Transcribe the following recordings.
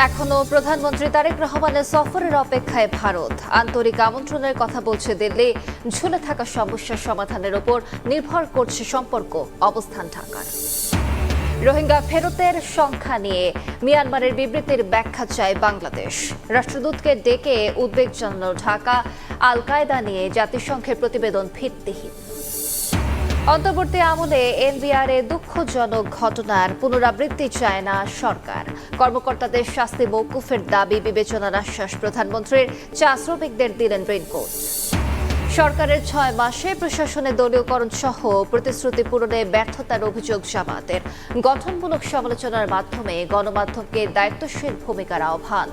এখনো প্রধানমন্ত্রী তারেক রহমানের সফরের অপেক্ষায় ভারত। আন্তরিক আমন্ত্রণের কথা বলছে দিল্লি। ঝুলে থাকা সমস্যার সমাধানের ওপর নির্ভর করছে সম্পর্ক, অবস্থান ঢাকার। রোহিঙ্গা ফেরতের সংখ্যা নিয়ে মিয়ানমারের বিবৃতির ব্যাখ্যা চায় বাংলাদেশ। রাষ্ট্রদূতকে ডেকে উদ্বেগ জানানো ঢাকা। আল কায়দা নিয়ে জাতিসংঘের প্রতিবেদন ভিত্তিহীন। অন্তর্বর্তী আমলে এনবিআরে দুঃখজনক ঘটনার পুনরাবৃত্তি চায় না সরকার। কর্মকর্তাদের শাস্তি মওকুফের দাবি বিবেচনার আশ্বাস প্রধানমন্ত্রীর। চা শ্রমিকদের দিলেন রেইনকোট। সরকারের 6 মাসে প্রশাসনে দলীয়করণ সহ প্রতিশ্রুতি পূরণে ব্যর্থতার অভিযোগ জামায়াতের। গঠনমূলক সমালোচনার মাধ্যমে গণমাধ্যমকে দায়িত্বশীল ভূমিকার আহ্বান।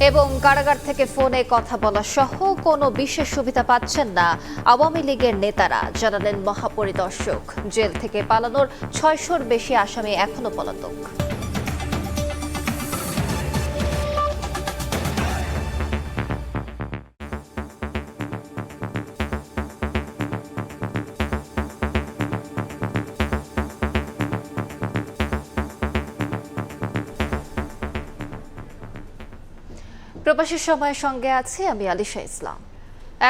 এবং কারাগার থেকে ফোনে কথা বলা সহ কোনো বিশেষ সুবিধা পাচ্ছেন না আওয়ামী লীগের নেতারা, জানালেন মহাপরিদর্শক। জেল থেকে পালানোর 600-র বেশি আসামি এখনো পলাতক। প্রবাসীর সময়ের সঙ্গে আছি আমি আলিশা ইসলাম।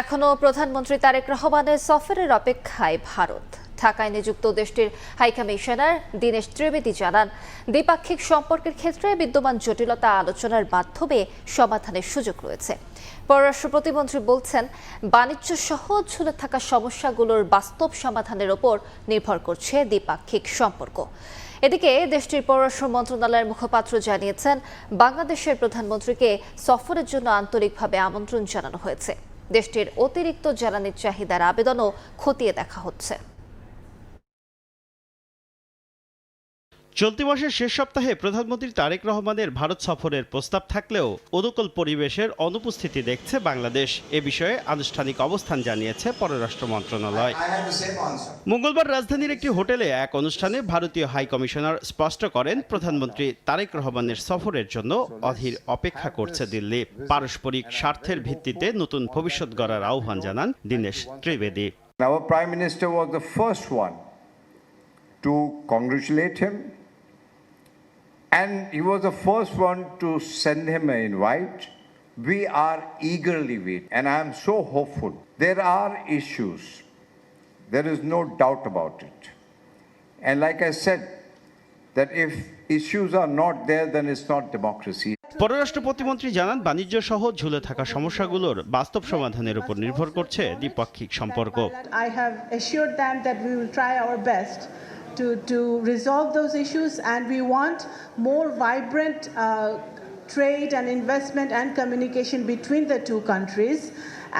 এখনো প্রধানমন্ত্রী তারেক রহমানের সফরের অপেক্ষায় ভারত। ঢাকায় নিযুক্ত দেশটির হাইকমিশনার দীনেশ ত্রিবেদী জানান, দ্বিপাক্ষিক সম্পর্কের ক্ষেত্রে বিদ্যমান জটিলতা আলোচনার মাধ্যমে সমাধানের সুযোগ রয়েছে। পররাষ্ট্র প্রতিমন্ত্রী বলছেন, বাণিজ্য সহ ঝুলে থাকা সমস্যাগুলোর বাস্তব সমাধানের ওপর নির্ভর করছে দ্বিপাক্ষিক সম্পর্ক। এদিকে দেশটির পররাষ্ট্র মন্ত্রণালয়ের মুখপাত্র জানিয়েছেন, বাংলাদেশের প্রধানমন্ত্রীকে সফরের জন্য আন্তরিকভাবে আমন্ত্রণ জানানো হয়েছে। দেশটির অতিরিক্ত জ্বালানির চাহিদার আবেদনও খতিয়ে দেখা হচ্ছে। চলতি মাসের শেষ সপ্তাহে প্রধানমন্ত্রী তারেক রহমানের ভারত সফরের প্রস্তাব থাকলেও অনুকূল পরিবেশের অনুপস্থিতি দেখছে বাংলাদেশ। এ বিষয়ে আনুষ্ঠানিক অবস্থান জানিয়েছে পররাষ্ট্র মন্ত্রণালয়। মঙ্গলবার রাজধানীর একটি হোটেলে এক অনুষ্ঠানে ভারতীয় হাই কমিশনার স্পষ্ট করেন, প্রধানমন্ত্রী তারেক রহমানের সফরের জন্য অধীর অপেক্ষা করছে দিল্লি। পারস্পরিক স্বার্থের ভিত্তিতে নতুন ভবিষ্যৎ গড়ার আহ্বান জানান Dinesh Trivedi. Our Prime Minister was the first one to congratulate him, and he was the first one to send him an invite. We are eagerly waiting, and I am so hopeful. There are issues. There is no doubt about it. And like I said, that if issues are not there, then it's not democracy. পররাষ্ট্র প্রতিমন্ত্রী জানান, বাণিজ্য সহ ঝুলে থাকা সমস্যাগুলোর বাস্তব সমাধানের উপর নির্ভর করছে দ্বিপাক্ষিক সম্পর্ক। I have assured them that we will try our best to resolve those issues, and we want more vibrant trade and investment and communication between the two countries.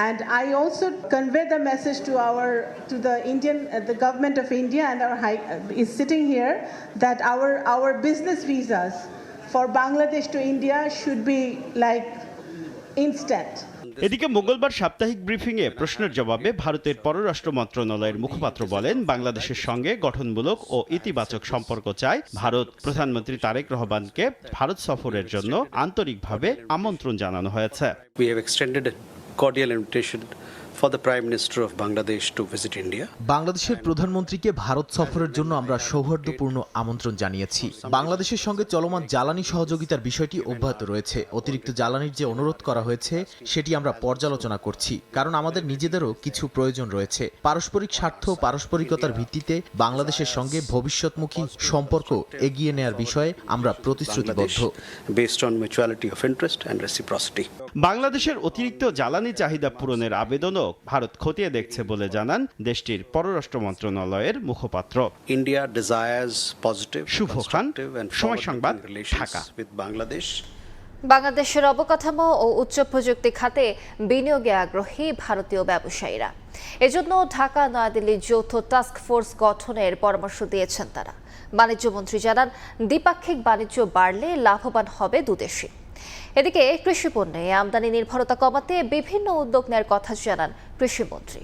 And I also convey the message to the government of India, and our is sitting here, that our business visas for Bangladesh to India should be like instant. এদিকে মঙ্গলবার সাপ্তাহিক ব্রিফিংয়ে প্রশ্নের জবাবে ভারতের পররাষ্ট্র মন্ত্রণালয়ের মুখপাত্র বলেন, বাংলাদেশের সঙ্গে গঠনমূলক ও ইতিবাচক সম্পর্ক চায় ভারত। প্রধানমন্ত্রী তারেক রহমানকে ভারত সফরের জন্য আন্তরিকভাবে আমন্ত্রণ জানানো হয়েছে। We have extended a cordial invitation for the Prime Minister of Bangladesh to visit India. বাংলাদেশের প্রধানমন্ত্রীকে ভারত সফরের জন্য আমরা সৌহার্দ্যপূর্ণ আমন্ত্রণ জানিয়েছি। বাংলাদেশের সঙ্গে চলমান জ্বালানি সহযোগিতার বিষয়টি অব্যাহত রয়েছে। অতিরিক্ত জ্বালানির যে অনুরোধ করা হয়েছে সেটি আমরা পর্যালোচনা করছি, কারণ আমাদের নিজেদেরও কিছু প্রয়োজন রয়েছে। পারস্পরিক স্বার্থ, পারস্পরিকতার ভিত্তিতে বাংলাদেশের সঙ্গে ভবিষ্যৎমুখী সম্পর্ক এগিয়ে নেয়ার বিষয়ে আমরা প্রতিশ্রুতিবদ্ধ। Based on mutuality of interest and reciprocity. বাংলাদেশের অতিরিক্ত জ্বালানি চাহিদা পূরণের আবেদনও ভারত খতিয়ে দেখছে বলে জানান দেশটির পররাষ্ট্র মন্ত্রণালয়ের মুখপাত্র। India desires positive, Shubho Khan, constructive and সময় সংবাদ, forward-looking relations Dhaka. with Bangladesh. বাংলাদেশের অবকাঠামো ও উচ্চ প্রযুক্তি খাতে বিনিয়োগে আগ্রহী ভারতীয় ব্যবসায়ীরা। এজন্য ঢাকা নয়াদিল্লি যৌথ টাস্ক ফোর্স গঠনের পরামর্শ দিয়েছেন তারা। বাণিজ্য মন্ত্রী জানান, দ্বিপাক্ষিক বাণিজ্য বাড়লে লাভবান হবে দুদেশই। এদিকে কৃষি পণ্যে আমদানি নির্ভরতা কমাতে বিভিন্ন উদ্যোগ নেওয়ার কথা জানান কৃষিমন্ত্রী।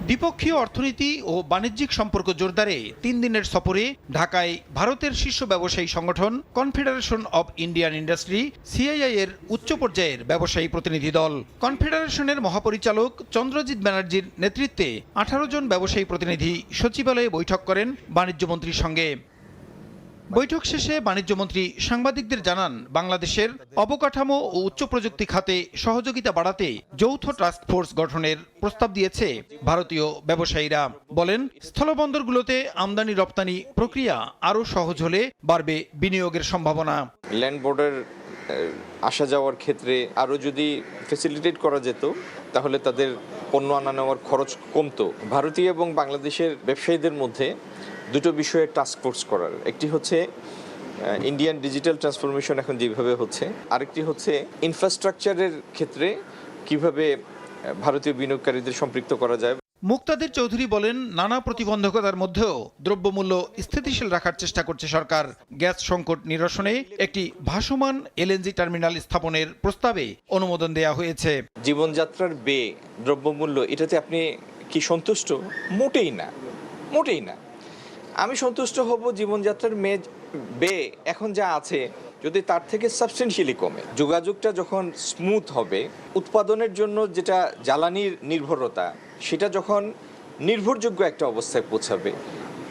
দ্বিপক্ষীয় অর্থনীতি ও বাণিজ্যিক সম্পর্ক জোরদারে 3 দিনের সফরে ঢাকায় ভারতের শীর্ষ ব্যবসায়ী সংগঠন confederation of Indian industry CII এর উচ্চ পর্যায়ের ব্যবসায়ী প্রতিনিধি দল। কনফেডারেশনের মহাপরিচালক চন্দ্রজিৎ ব্যানার্জির নেতৃত্বে 18 জন ব্যবসায়ী প্রতিনিধি সচিবালয়ে বৈঠক করেন বাণিজ্য মন্ত্রীর সঙ্গে। বৈঠক শেষে বাণিজ্যমন্ত্রী সাংবাদিকদের জানান, বাংলাদেশের অবকাঠামো ও উচ্চ প্রযুক্তি খাতে সহযোগিতা বাড়াতে যৌথ টাস্ক ফোর্স গঠনের প্রস্তাব দিয়েছে ভারতীয় ব্যবসায়ীরা। বলেন, স্থলবন্দরগুলোতে আমদানি রপ্তানি প্রক্রিয়া আরও সহজ হলে বাড়বে বিনিয়োগের সম্ভাবনা। ল্যান্ড বর্ডার আসা যাওয়ার ক্ষেত্রে আরও যদি ফেসিলিটেট করা যেত তাহলে তাদের পণ্য আনা নেওয়ার খরচ কমতো। ভারতীয় এবং বাংলাদেশের ব্যবসায়ীদের মধ্যে দুটো বিষয়ে টাস্ক ফোর্স করার, একটি হচ্ছে ইন্ডিয়ান ডিজিটাল ট্রান্সফরমেশন এখন যেভাবে হচ্ছে, আরেকটি হচ্ছে ইনফ্রাস্ট্রাকচারের ক্ষেত্রে কিভাবে ভারতীয় বিনিয়োগকারীদের সম্পৃক্ত করা যায়। মুক্তাদির চৌধুরী বলেন, নানা প্রতিবন্ধকতার মধ্যেও দ্রব্যমূল্য স্থিতিশীল রাখার চেষ্টা করছে সরকার। গ্যাস সংকট নিরসনে একটি ভাসমান এলএনজি টার্মিনাল স্থাপনের প্রস্তাবে অনুমোদন দেওয়া হয়েছে। জীবনযাত্রার ব্যয়, দ্রব্যমূল্য, এটাতে আপনি কি সন্তুষ্ট? মোটেই না, মোটেই না। আমি সন্তুষ্ট হব জীবনযাত্রার ব্যয় এখন যা আছে যদি তার থেকে সাবস্টেন্সিয়ালি কমে। যোগাযোগটা যখন স্মুথ হবে, উৎপাদনের জন্য যেটা জ্বালানির নির্ভরতা সেটা যখন নির্ভরযোগ্য একটা অবস্থায় পৌঁছাবে,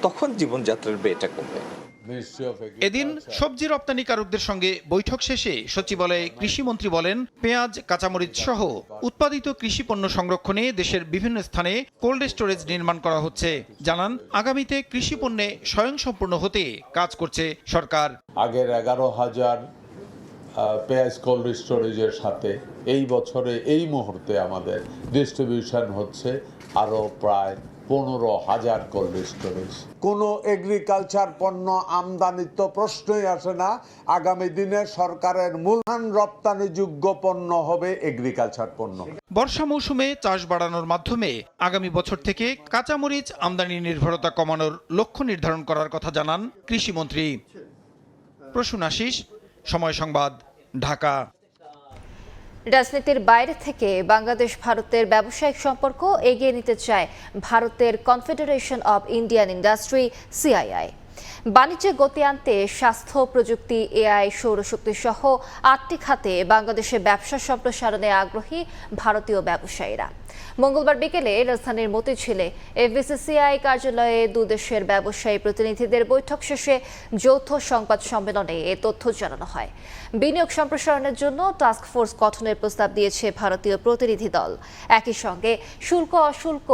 তখন জীবনযাত্রার ব্যয়টা কমবে। এদিন সবজি রপ্তানিকারকদের সঙ্গে বৈঠক শেষে সচিবালয়ে কৃষিমন্ত্রী বলেন, পেঁয়াজ, কাঁচামরিচ সহ উৎপাদিত কৃষি পণ্য সংরক্ষণে দেশের বিভিন্ন স্থানে কোল্ড স্টোরেজ নির্মাণ করা হচ্ছে। জানান, আগামীতে কৃষি পণ্যে স্বয়ংসম্পূর্ণ হতে কাজ করছে সরকার। আগের 11,000 পেঁয়াজ কোল্ড স্টোরেজের সাথে এই বছরে এই মুহূর্তে আমাদের ডিস্ট্রিবিউশন হচ্ছে আরও প্রায় 15,000 কোল্ড স্টোরেজ। কোনো এগ্রিকালচার পণ্য আমদানির তো প্রশ্নই আসে না। আগামী দিনে সরকারের মূলধন রপ্তানিযোগ্য পণ্য হবে এগ্রিকালচার পণ্য। বর্ষা মৌসুমে চাষ বাড়ানোর মাধ্যমে আগামী বছর থেকে কাঁচামরিচ আমদানি নির্ভরতা কমানোর লক্ষ্য নির্ধারণ করার কথা জানান কৃষিমন্ত্রী। প্রসূন আশিস, সময় সংবাদ, ঢাকা। রাজনীতির বাইরে থেকে বাংলাদেশ ভারতের ব্যবসায়িক সম্পর্ক এগিয়ে নিতে চায় ভারতের confederation of Indian industry CII. বাণিজ্যে গতি আনতে স্বাস্থ্য, প্রযুক্তি, এআই, সৌরশক্তি সহ 8টি খাতে বাংলাদেশে ব্যবসা সম্প্রসারণে আগ্রহী ভারতীয় ব্যবসায়ীরা। মঙ্গলবার বিকেলে রাজধানীর মতিঝিলে এফবিসিসিআই কার্যালয়ে দুদেশের ব্যবসায়ী প্রতিনিধিদের বৈঠক শেষে যৌথ সংবাদ সম্মেলনে এ তথ্য জানানো হয়। বিনিয়োগ সম্প্রসারণের জন্য টাস্ক ফোর্স গঠনের প্রস্তাব দিয়েছে ভারতীয় প্রতিনিধি দল। একই সঙ্গে শুল্ক অশুল্ক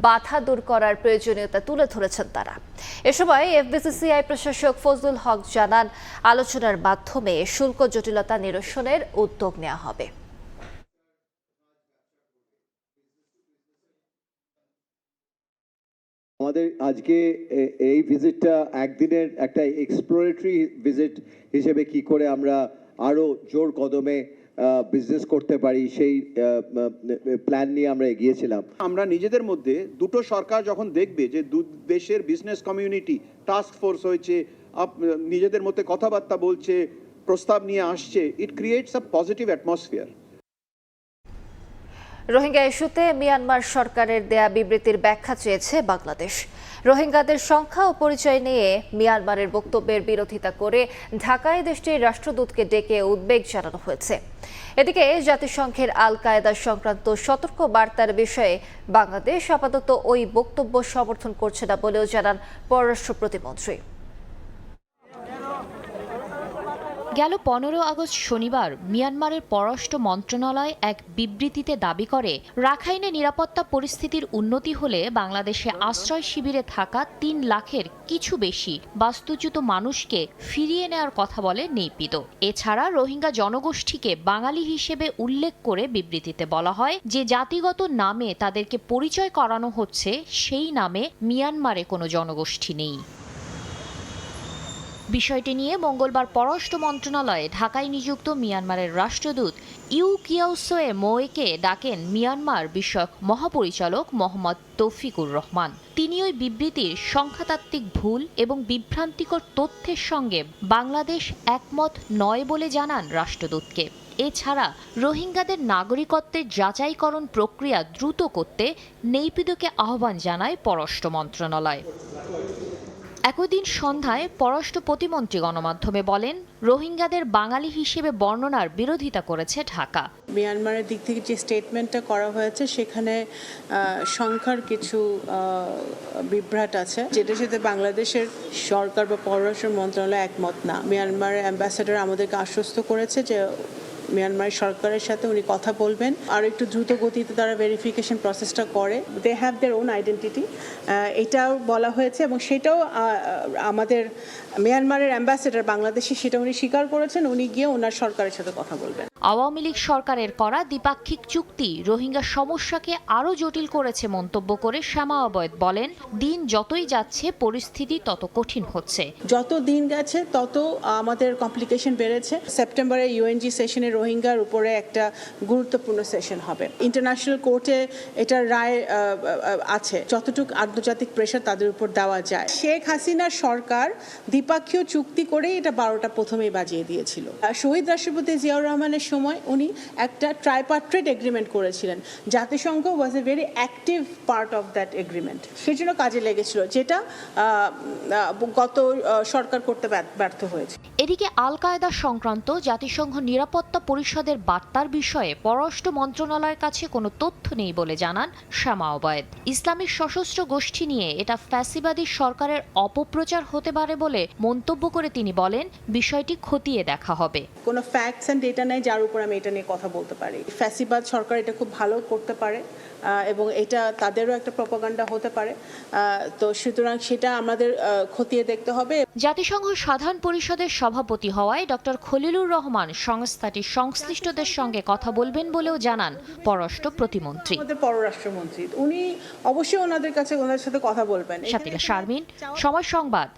বাধা দূর করার প্রয়োজনীয়তা তুলে ধরেছেন তারা। এ সময় এফবিসিসিআই প্রশাসক ফজলুল হক জানান, আলোচনার মাধ্যমে শুল্ক জটিলতা নিরসনের উদ্যোগ নেওয়া হবে। আমাদের আজকে এই ভিজিটটা একদিনের একটা এক্সপ্লোরেটরি ভিজিট হিসেবে কি করে আমরা আরো জোর কদমে বিজনেস করতে পারি সেই প্ল্যান নিয়ে আমরা এগিয়েছিলাম। আমরা নিজেদের মধ্যে দুটো সরকার যখন দেখবে যে দু দেশের বিজনেস কমিউনিটি টাস্ক ফোর্স হয়েছে, নিজেদের মধ্যে কথাবার্তা বলছে, প্রস্তাব নিয়ে আসছে, it creates a positive atmosphere. Rohingya ইস্যুতে মিয়ানমার সরকারের দেয়া বিবৃতির ব্যাখ্যা চেয়েছে বাংলাদেশ। রোহিঙ্গাদের সংখ্যা ও পরিচয় নিয়ে মিয়ানমারের বক্তব্যের বিরোধিতা করে ঢাকায় দেশটির রাষ্ট্রদূতকে ডেকে উদ্বেগ জানানো হয়েছে। এদিকে জাতিসংঘের আল কায়েদা সংক্রান্ত সতর্ক বার্তার বিষয়ে বাংলাদেশ আপাতত ওই বক্তব্য সমর্থন করছে না বলেও জানান পররাষ্ট্র প্রতিমন্ত্রী। গেল 15 আগস্ট শনিবার মিয়ানমারের পররাষ্ট্র মন্ত্রণালয় এক বিবৃতিতে দাবি করে, রাখাইনে নিরাপত্তা পরিস্থিতির উন্নতি হলে বাংলাদেশে আশ্রয় শিবিরে থাকা 3 লাখের কিছু বেশি বাস্তুচ্যুত মানুষকে ফিরিয়ে নেওয়ার কথা বলে নেপিদো। এছাড়া রোহিঙ্গা জনগোষ্ঠীকে বাঙালি হিসেবে উল্লেখ করে বিবৃতিতে বলা হয় যে জাতিগত নামে তাদেরকে পরিচয় করানো হচ্ছে, সেই নামে মিয়ানমারে কোনো জনগোষ্ঠী নেই। বিষয়টি নিয়ে মঙ্গলবার পররাষ্ট্র মন্ত্রণালয়ে ঢাকায় নিযুক্ত মিয়ানমারের রাষ্ট্রদূত ইউ কিয়াওসোয়ে মোয়েকে ডাকেন মিয়ানমার বিষয়ক মহাপরিচালক মোহাম্মদ তৌফিকুর রহমান। তিনি ওই বিবৃতির সংখ্যাতাত্ত্বিক ভুল এবং বিভ্রান্তিকর তথ্যের সঙ্গে বাংলাদেশ একমত নয় বলে জানান রাষ্ট্রদূতকে। এছাড়া রোহিঙ্গাদের নাগরিকত্বের যাচাইকরণ প্রক্রিয়া দ্রুত করতে নেপিদোকে আহ্বান জানায় পররাষ্ট্র মন্ত্রণালয়। একই দিন সন্ধ্যায় পররাষ্ট্র প্রতিমন্ত্রী গণমাধ্যমে বলেন, রোহিঙ্গাদের বাঙালি হিসেবে বর্ণনার বিরোধিতা করেছে ঢাকা। মিয়ানমারের দিক থেকে যে স্টেটমেন্টটা করা হয়েছে সেখানে সংখ্যার কিছু বিভ্রাট আছে, যেটার সাথে বাংলাদেশের সরকার বা পররাষ্ট্র মন্ত্রণালয় একমত না। মিয়ানমারের অ্যাম্বাসেডর আমাদেরকে আশ্বস্ত করেছে যে মিয়ানমার সরকারের সাথে উনি কথা বলবেন, আর একটু দ্রুত গতিতে তারা ভেরিফিকেশন প্রসেসটা করে। They have their own identity, এটাও বলা হয়েছে এবং সেটাও আমাদের মিয়ানমারের অ্যাম্বাসেডর বাংলাদেশে সেটা উনি স্বীকার করেছেন, উনি গিয়ে ওনার সরকারের সাথে কথা বলবেন। আওয়ামী লীগ সরকারের করা দ্বিপাক্ষিক চুক্তি রোহিঙ্গা সমস্যাকে আরও জটিল করেছে মন্তব্য করে শ্যামা অবৈদ বলেন, দিন যতই যাচ্ছে পরিস্থিতি তত কঠিন হচ্ছে। যত দিন গেছে তত আমাদের কমপ্লিকেশন বেড়েছে। সেপ্টেম্বরে ইউএনজি সেশনে রোহিঙ্গার উপরে একটা গুরুত্বপূর্ণ সেশন হবে। ইন্টারন্যাশনাল কোর্টে এটার রায় আছে, যতটুকু আন্তর্জাতিক প্রেশার তাদের উপর দেওয়া যায়। শেখ হাসিনার সরকার দ্বিপাক্ষীয় চুক্তি করে এটা 12টা প্রথমেই বাজিয়ে দিয়েছিল। শহীদ রাষ্ট্রপতি জিয়াউর রহমানের সময় উনি একটা ট্রাইপার্ট্রেট এগ্রিমেন্ট করেছিলেন। জাতিসংঘ was a very active part of that agreement, সেই জন্য কাজে লেগেছিল, যেটা গত সরকার করতে ব্যর্থ হয়েছে। এদিকে আল কায়েদা সংক্রান্ত জাতিসংঘ নিরাপত্তা পরিষদের বার্তার বিষয়ে পররাষ্ট্র মন্ত্রণালয়ের কাছে কোনো তথ্য নেই বলে জানান শ্যামা অবৈদ। ইসলামিক সশস্ত্র গোষ্ঠী নিয়ে এটা ফ্যাসিবাদী সরকারের অপপ্রচার হতে পারে বলে মন্তব্য করে তিনি বলেন, বিষয়টি খতিয়ে দেখা হবে। কোনো ফ্যাক্টস অ্যান্ড ডেটা নেই যার উপর আমি এটা নিয়ে কথা বলতে পারি। ফ্যাসিবাদ সরকার এটা খুব ভালো করতে পারে এবং এটা তাদেরও একটা প্রপাগান্ডা হতে পারে, তো সুতরাং সেটা আমাদের খতিয়ে দেখতে হবে। জাতিসংঘ সাধারণ পরিষদের সভাপতি হওয়ায় ডক্টর খলিলুর রহমান সংস্থাটির সংশ্লিষ্টদের সঙ্গে কথা বলবেন বলেও জানান পররাষ্ট্র প্রতিমন্ত্রী। আমাদের পররাষ্ট্রমন্ত্রী উনি অবশ্যই ওনাদের সাথে কথা বলবেন। শাতিলা শারমিন, সময় সংবাদ,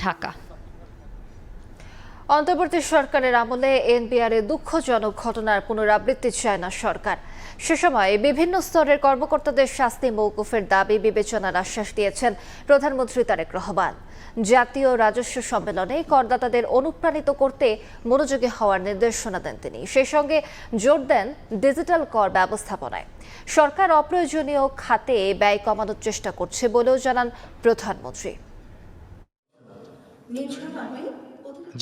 ঢাকা। অন্তর্বর্তী সরকারের আমলে এনবিআরে দুঃখজনক ঘটনার পুনরাবৃত্তি চায় না সরকার। সে সময় বিভিন্ন স্তরের কর্মকর্তাদের শাস্তি মওকুফের দাবি বিবেচনার আশ্বাস দিয়েছেন প্রধানমন্ত্রী তারেক রহমান। জাতীয় রাজস্ব সম্মেলনে করদাতাদের অনুপ্রাণিত করতে মনোযোগী হওয়ার নির্দেশনা দেন তিনি। সেই সঙ্গে জোর দেন ডিজিটাল কর ব্যবস্থাপনায়। সরকার অপ্রয়োজনীয় খাতে ব্যয় কমানোর চেষ্টা করছে বলেও জানান প্রধানমন্ত্রী।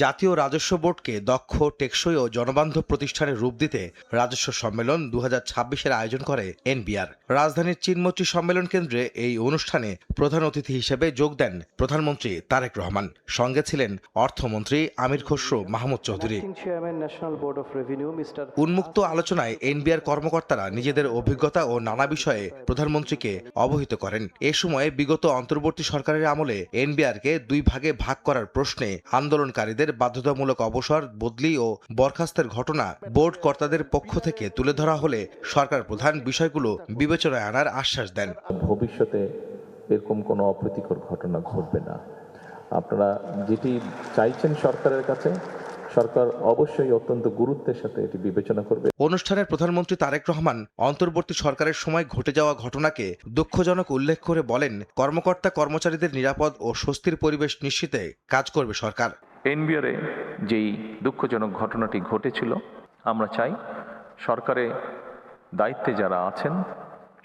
জাতীয় রাজস্ব বোর্ডকে দক্ষ, টেকসই ও জনবান্ধব প্রতিষ্ঠানের রূপ দিতে রাজস্ব সম্মেলন 2026-এর আয়োজন করে এনবিআর। রাজধানীর চীনমৈত্রী সম্মেলন কেন্দ্রে এই অনুষ্ঠানে প্রধান অতিথি হিসেবে যোগ দেন প্রধানমন্ত্রী তারেক রহমান। সঙ্গে ছিলেন অর্থমন্ত্রী আমির খসরু মাহমুদ চৌধুরী। উন্মুক্ত আলোচনায় এনবিআর কর্মকর্তারা নিজেদের অভিজ্ঞতা ও নানা বিষয়ে প্রধানমন্ত্রীকে অবহিত করেন। এ সময় বিগত অন্তর্বর্তী সরকারের আমলে এনবিআরকে 2 ভাগে ভাগ করার প্রশ্নে আন্দোলনকারীদের বাধ্যতামূলক অবসর, বদলি ও বরখাস্তের ঘটনা বোর্ড কর্তাদের পক্ষ থেকে তুলে ধরা হলে সরকার প্রধান বিষয়গুলো বিবেচনায় আনার আশ্বাস দেন। ভবিষ্যতে এরকম কোনো অপ্রীতিকর ঘটনা ঘটবে না। আপনারা যেটি চাইছেন সরকারের কাছে, সরকার অবশ্যই অত্যন্ত গুরুত্বের সাথে এটি বিবেচনা করবে। অনুষ্ঠানে প্রধানমন্ত্রী তারেক রহমান অন্তর্বর্তী সরকারের সময় ঘটে যাওয়া ঘটনাকে দুঃখজনক উল্লেখ করে বলেন, কর্মকর্তা কর্মচারীদের নিরাপদ ও স্বস্তির পরিবেশ নিশ্চিতে কাজ করবে সরকার। এনবিআরে যেই দুঃখজনক ঘটনাটি ঘটেছিল, আমরা চাই সরকারে দায়িত্বে যারা আছেন,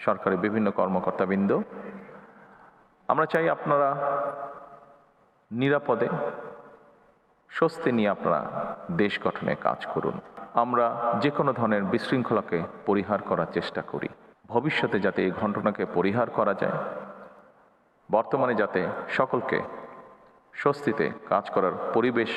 সরকারের বিভিন্ন কর্মকর্তাবৃন্দ, আমরা চাই আপনারা নিরাপদে স্বস্তি নিয়ে আপনারা দেশ গঠনে কাজ করুন। আমরা যে কোনো ধরনের বিশৃঙ্খলাকে পরিহার করার চেষ্টা করি। ভবিষ্যতে যাতে এই ঘটনাকে পরিহার করা যায়, বর্তমানে যাতে সকলকে স্বস্তিতে কাজ করার পরিবেশ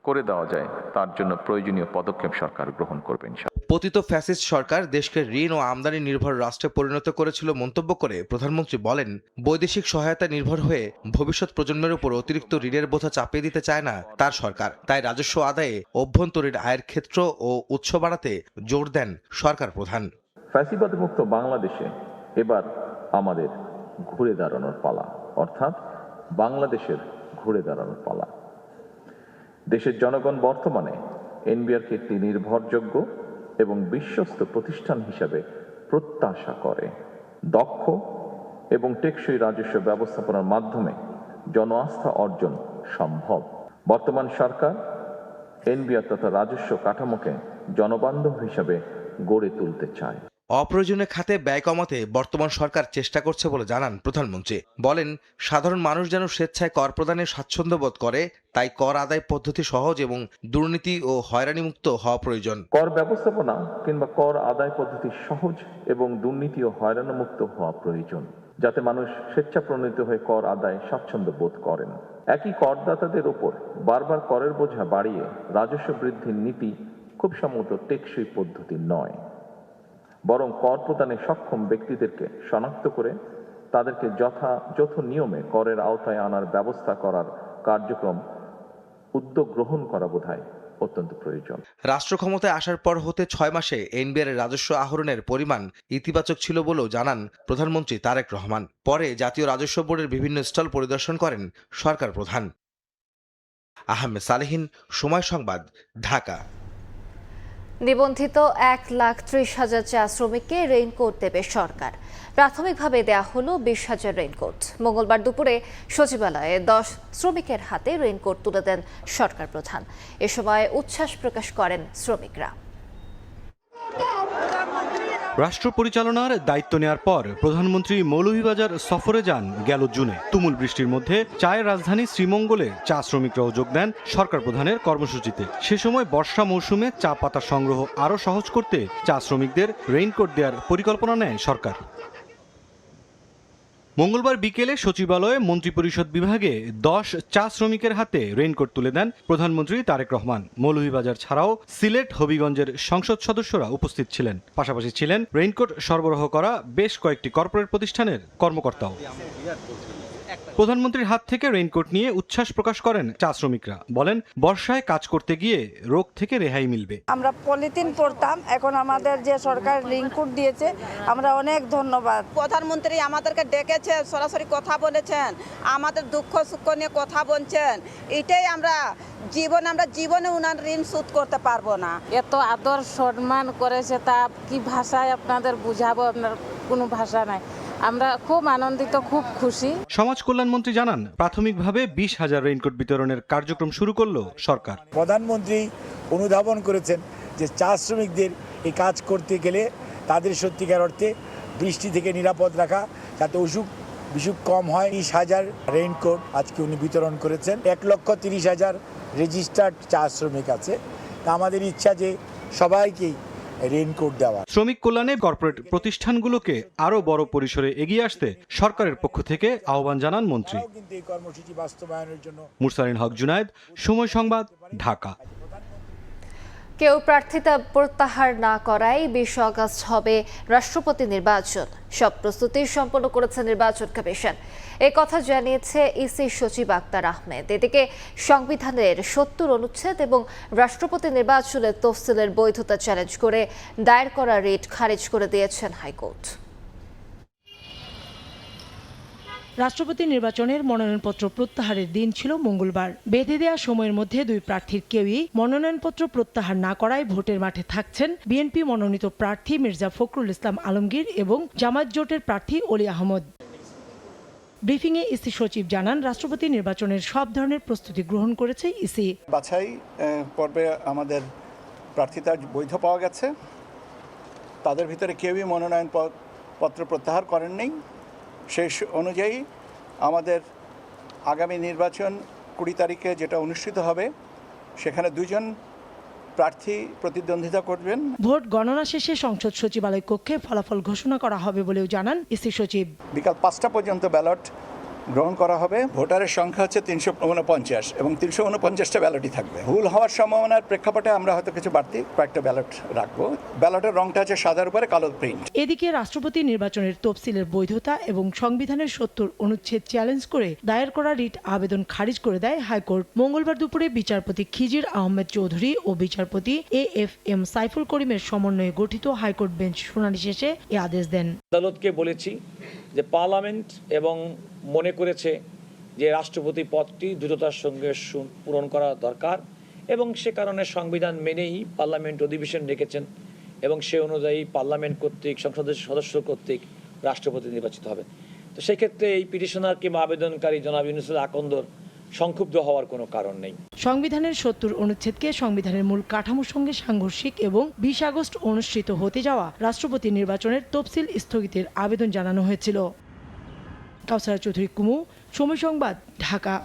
করে দেওয়া যায়, তার জন্য প্রয়োজনীয় পদক্ষেপ সরকার গ্রহণ করবেন। পতিত ফ্যাসিস্ট সরকার দেশকে ঋণ ও আমদানি নির্ভর রাষ্ট্রে পরিণত করেছিল মন্তব্য করে প্রধানমন্ত্রী বলেন, বৈদেশিক সহায়তা নির্ভর হয়ে ভবিষ্যৎ প্রজন্মের উপর অতিরিক্ত ঋণের বোঝা চাপিয়ে দিতে চায় না তার সরকার। তাই রাজস্ব আদায়ে অভ্যন্তরীণ আয়ের ক্ষেত্র ও উৎস বাড়াতে জোর দেন সরকার প্রধান। ফ্যাসিবাদ মুক্ত বাংলাদেশে এবার আমাদের ঘুরে দাঁড়ানোর পালা, অর্থাৎ বাংলাদেশের ঘুরে দাঁড়ানোর পালা। দেশের জনগণ বর্তমানে এনবিআরকে একটি নির্ভরযোগ্য এবং বিশ্বস্ত প্রতিষ্ঠান হিসাবে প্রত্যাশা করে। দক্ষ এবং টেকসই রাজস্ব ব্যবস্থাপনার মাধ্যমে জন আস্থা অর্জন সম্ভব। বর্তমান সরকার এনবিআর তথা রাজস্ব কাঠামোকে জনবান্ধব হিসাবে গড়ে তুলতে চায়। অপ্রয়োজনীয় খাতে ব্যয় কমাতে বর্তমান সরকার চেষ্টা করছে বলে জানান প্রধানমন্ত্রী। বলেন, সাধারণ মানুষ যেন স্বেচ্ছায় কর প্রদানে স্বাচ্ছন্দ্য বোধ করে, তাই কর আদায় পদ্ধতি সহজ এবং দুর্নীতি ও হয়রানিমুক্ত হওয়া প্রয়োজন। কর ব্যবস্থাপনা কিংবা কর আদায় পদ্ধতি সহজ এবং দুর্নীতি ও হয়রানিমুক্ত হওয়া প্রয়োজন, যাতে মানুষ স্বেচ্ছাপ্রণোদিত হয়ে কর আদায় স্বাচ্ছন্দ্য বোধ করেন। একই করদাতাদের ওপর বারবার করের বোঝা বাড়িয়ে রাজস্ব বৃদ্ধির নীতি খুব সম্ভবত টেকসই পদ্ধতি নয়, বরং কর প্রদানে সক্ষম ব্যক্তিদেরকে শনাক্ত করে তাদেরকে যথাযথ নিয়মে করের আওতায় আনার ব্যবস্থা করার কার্যক্রম উদ্যোগ গ্রহণ করা বোধহয় অত্যন্ত প্রয়োজন। রাষ্ট্র ক্ষমতায় আসার পর হতে 6 মাসে এনবিআর এর রাজস্ব আহরণের পরিমাণ ইতিবাচক ছিল বলেও জানান প্রধানমন্ত্রী তারেক রহমান। পরে জাতীয় রাজস্ব বোর্ডের বিভিন্ন স্টল পরিদর্শন করেন সরকার প্রধান। আহমেদ সালেহীন, সময় সংবাদ, ঢাকা। নিবন্ধিত 1,30,000 চা শ্রমিককে রেইনকোট দেবে সরকার। প্রাথমিকভাবে দেয়া হলো 20,000 রেইনকোট। মঙ্গলবার দুপুরে সচিবালয়ে 10 শ্রমিকের হাতে রেইনকোট তুলে দেন সরকার প্রধান। এ সময় উচ্ছ্বাস প্রকাশ করেন শ্রমিকরা। রাষ্ট্র পরিচালনার দায়িত্ব নেওয়ার পর প্রধানমন্ত্রী মৌলভীবাজার সফরে যান গেল জুনে। তুমুল বৃষ্টির মধ্যে চায়ের রাজধানী শ্রীমঙ্গলে চা শ্রমিকরাও যোগ দেন সরকার প্রধানের কর্মসূচিতে। সে সময় বর্ষা মৌসুমে চা পাতা সংগ্রহ আরও সহজ করতে চা শ্রমিকদের রেইনকোট দেওয়ার পরিকল্পনা নেয় সরকার। মঙ্গলবার বিকেলে সচিবালয়ে মন্ত্রিপরিষদ বিভাগে 10 চা শ্রমিকের হাতে রেইনকোট তুলে দেন প্রধানমন্ত্রী তারেক রহমান। মৌলভীবাজার ছাড়াও সিলেট, হবিগঞ্জের সংসদ সদস্যরা উপস্থিত ছিলেন। পাশাপাশি ছিলেন রেইনকোট সরবরাহ করা বেশ কয়েকটি কর্পোরেট প্রতিষ্ঠানের কর্মকর্তাও। প্রধানমন্ত্রীর হাত থেকে রেইনকোট নিয়ে উচ্ছ্বাস প্রকাশ করেন চা শ্রমিকরা। বলেন, বর্ষায় কাজ করতে গিয়ে রোগ থেকে রেহাই মিলবে। আমরা পলিথিন পরতাম, এখন আমাদের যে সরকার রেইনকোট দিয়েছে, আমরা অনেক ধন্যবাদ। প্রধানমন্ত্রী আমাদেরকে ডেকেছে, সরাসরি কথা বলেছেন, আমাদের দুঃখ সুখ নিয়ে কথা বলছেন। এটাই আমরা জীবনে উনার ঋণ শোধ করতে পারবো না। এত আদর সম্মান করেছে, তা কি ভাষায় আপনাদের বুঝাবো, আপনার কোনো ভাষা নাই। আমরা খুব আনন্দিত, খুব খুশি। সমাজ কল্যাণ মন্ত্রী জানান, প্রাথমিকভাবে 20,000 রেইনকোট বিতরণের কার্যক্রম শুরু করলো সরকার। প্রধানমন্ত্রী অনুধাবন করেছেন যে চা শ্রমিকদের এই কাজ করতে গেলে তাদের সত্যিকার অর্থে বৃষ্টি থেকে নিরাপদ রাখা, যাতে অসুখ বিসুখ কম হয়। 20,000 রেইনকোট আজকে উনি বিতরণ করেছেন। 1,30,000 রেজিস্টার্ড চা শ্রমিক আছে। তা আমাদের ইচ্ছা যে সবাইকেই রেইনকোট দেওয়া। শ্রমিক কল্যাণে কর্পোরেট প্রতিষ্ঠানগুলোকে আরো বড় পরিসরে এগিয়ে আসতে সরকারের পক্ষ থেকে আহ্বান জানান মন্ত্রী। এই কর্মসূচি বাস্তবায়নের জন্য মুরসালিন হক জুনায়েদ, সময় সংবাদ, ঢাকা। কেউ প্রার্থিতা প্রত্যাহার না করায় 20 আগস্ট হবে রাষ্ট্রপতি নির্বাচন। সব প্রস্তুতি সম্পন্ন করেছে নির্বাচন কমিশন। এ কথা জানিয়েছে ইসি সচিব আক্তার আহমেদ। এদিকে সংবিধানের 70 অনুচ্ছেদ এবং রাষ্ট্রপতি নির্বাচনের তফসিলের বৈধতা চ্যালেঞ্জ করে দায়ের করা রিট খারিজ করে দিয়েছেন হাইকোর্ট। রাষ্ট্রপতি নির্বাচনের মনোনয়নপত্র প্রত্যাহারের দিন ছিল মঙ্গলবার। বেঁধে দেওয়া সময়ের মধ্যে দুই প্রার্থীর কেউই মনোনয়নপত্র প্রত্যাহার না করায় ভোটের মাঠে থাকছেন বিএনপি মনোনীত প্রার্থী মির্জা ফখরুল ইসলাম আলমগীর এবং জামায়াত জোটের প্রার্থী অলি আহমদ। ব্রিফিংয়ে ইসি সচিব জানান, রাষ্ট্রপতি নির্বাচনের সব ধরনের প্রস্তুতি গ্রহণ করেছে ইসি। বাছাই পর্বে আমাদের প্রার্থিতা বৈধ পাওয়া গেছে। তাদের ভিতরে কেউই মনোনয়নপত্র প্রত্যাহার করেননি। শেষ অনুযায়ী আমাদের আগামী নির্বাচন 20 তারিখে যেটা অনুষ্ঠিত হবে, সেখানে 2 জন প্রার্থী প্রতিদ্বন্দ্বিতা করবেন। ভোট গণনা শেষে সংসদ সচিবালয় কক্ষে ফলাফল ঘোষণা করা হবে বলেও জানান ইসি সচিব। বিকাল 5টা পর্যন্ত ব্যালট গ্রহণ করা হবে। ভোটারের সংখ্যা হচ্ছে 349 এবং 349টা ব্যালটই থাকবে। ভুল হওয়ার সম্ভাবনার প্রেক্ষাপটে আমরা হয়তো কিছু বাড়তি কয়েকটা ব্যালট রাখবো। ব্যালটের রংটা আছে সাদার উপরে কালো প্রিন্ট। এদিকে রাষ্ট্রপতি নির্বাচনের তফসিলের বৈধতা এবং সংবিধানের 70 অনুচ্ছেদ চ্যালেঞ্জ করে দায়ের করা রিট আবেদন খারিজ করে দেয় হাইকোর্ট। মঙ্গলবার দুপুরে বিচারপতি খিজির আহমেদ চৌধুরী ও বিচারপতি AFM সাইফুল করিমের সমন্বয়ে গঠিত হাইকোর্ট বেঞ্চ শুনানি শেষে এ আদেশ দেন। আদালতকে বলেছি যে পার্লামেন্ট এবং মনে করেছে যে রাষ্ট্রপতি পদটি দ্রুততার সঙ্গে পূরণ করা দরকার এবং সে কারণে সংবিধান মেনেই পার্লামেন্ট অধিবেশন রেখেছেন এবং সে অনুযায়ী পার্লামেন্ট কর্তৃক সংসদের সদস্য কর্তৃক রাষ্ট্রপতি নির্বাচিত হবে। তো সেক্ষেত্রে এই পিটিশনার কিংবা আবেদনকারী জনাব ইউনূসুল আকন্দর সংক্ষুব্ধ হওয়ার কোনো কারণ নেই। সংবিধানের ৭০ অনুচ্ছেদকে সংবিধানের মূল কাঠামোর সঙ্গে সাংঘর্ষিক এবং ২০ আগস্ট অনুষ্ঠিত হতে যাওয়া রাষ্ট্রপতি নির্বাচনের তফসিল স্থগিতের আবেদন জানানো হয়েছিল। কাউসারা চৌধুরী কুমু, সময় সংবাদ, ঢাকা।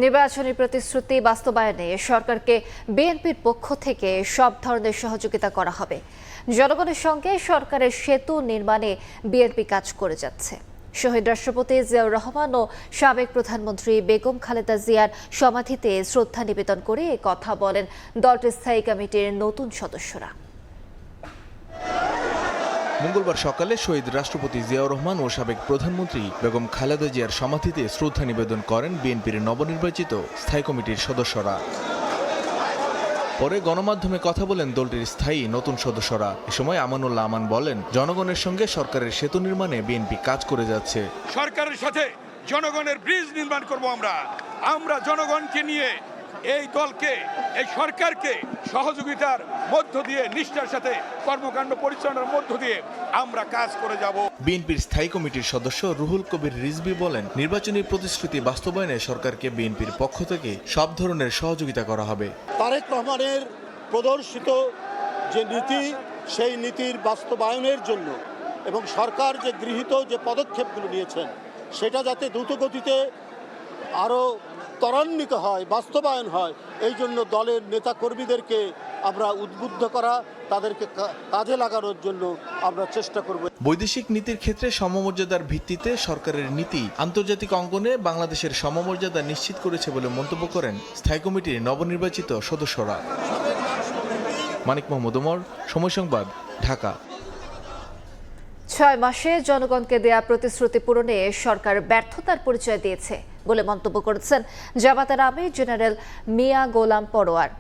নির্বাচনী প্রতিশ্রুতি বাস্তবায়নে সরকারকে বিএনপির পক্ষ থেকে সব ধরনের সহযোগিতা করা হবে। জনগণের সঙ্গে সরকারের সেতু নির্মাণে বিএনপি কাজ করে যাচ্ছে। শহীদ রাষ্ট্রপতি জিয়াউর রহমান ও সাবেক প্রধানমন্ত্রী বেগম খালেদা জিয়ার সমাধিতে শ্রদ্ধা নিবেদন করে এ কথা বলেন দলটির স্থায়ী কমিটির নতুন সদস্যরা। মঙ্গলবার সকালে শহীদ রাষ্ট্রপতি জিয়াউর রহমান ও সাবেক প্রধানমন্ত্রী বেগম খালেদা জিয়ার সমাধিতে শ্রদ্ধা নিবেদন করেন বিএনপির নবনির্বাচিত স্থায়ী কমিটির সদস্যরা। পরে গণমাধ্যমে কথা বলেন দলটির স্থায়ী নতুন সদস্যরা। এ সময় আমানুল্লাহ আমান বলেন, জনগণের সঙ্গে সরকারের সেতু নির্মাণে বিএনপি কাজ করে যাচ্ছে। সরকারের সাথে জনগণের ব্রিজ নির্মাণ করব। আমরা জনগণকে নিয়ে এই দলকে, এই সরকারকে সহযোগিতার মধ্য দিয়ে, নিষ্ঠার সাথে কর্মকাণ্ড পরিচালনার মধ্য দিয়ে আমরা কাজ করে যাব। বিএনপির স্থায়ী কমিটির সদস্য রুহুল কবির রিজভী বলেন, নির্বাচনী প্রতিশ্রুতি বাস্তবায়নে সরকারকে বিএনপির পক্ষ থেকে সব ধরনের সহযোগিতা করা হবে। তারেক রহমানের প্রদর্শিত যে নীতি, সেই নীতির বাস্তবায়নের জন্য এবং সরকার যে গৃহীত যে পদক্ষেপগুলো নিয়েছেন, সেটা যাতে দ্রুতগতিতে আরও ত্বরান্বিত হয়, বাস্তবায়ন হয়, এই জন্য দলের নেতাকর্মীদেরকে আমরা উদ্বুদ্ধ করা, তাদেরকে কাজে লাগানোর জন্য আমরা চেষ্টা করব। বৈদেশিক নীতির ক্ষেত্রে সমমর্যাদার ভিত্তিতে সরকারের নীতি আন্তর্জাতিক অঙ্গনে বাংলাদেশের সমমর্যাদা নিশ্চিত করেছে বলে মন্তব্য করেন স্থায়ী কমিটির নবনির্বাচিত সদস্যরা। মানিক মোহাম্মদ ওমর, সময় সংবাদ, ঢাকা। ৬ মাসে জনগণকে দেয়া প্রতিশ্রুতি পূরণে সরকার ব্যর্থতার পরিচয় দিয়েছে বলে মন্তব্য করেছেন জামাতের আমির জেনারেল মিয়া গোলাম পরোয়ার।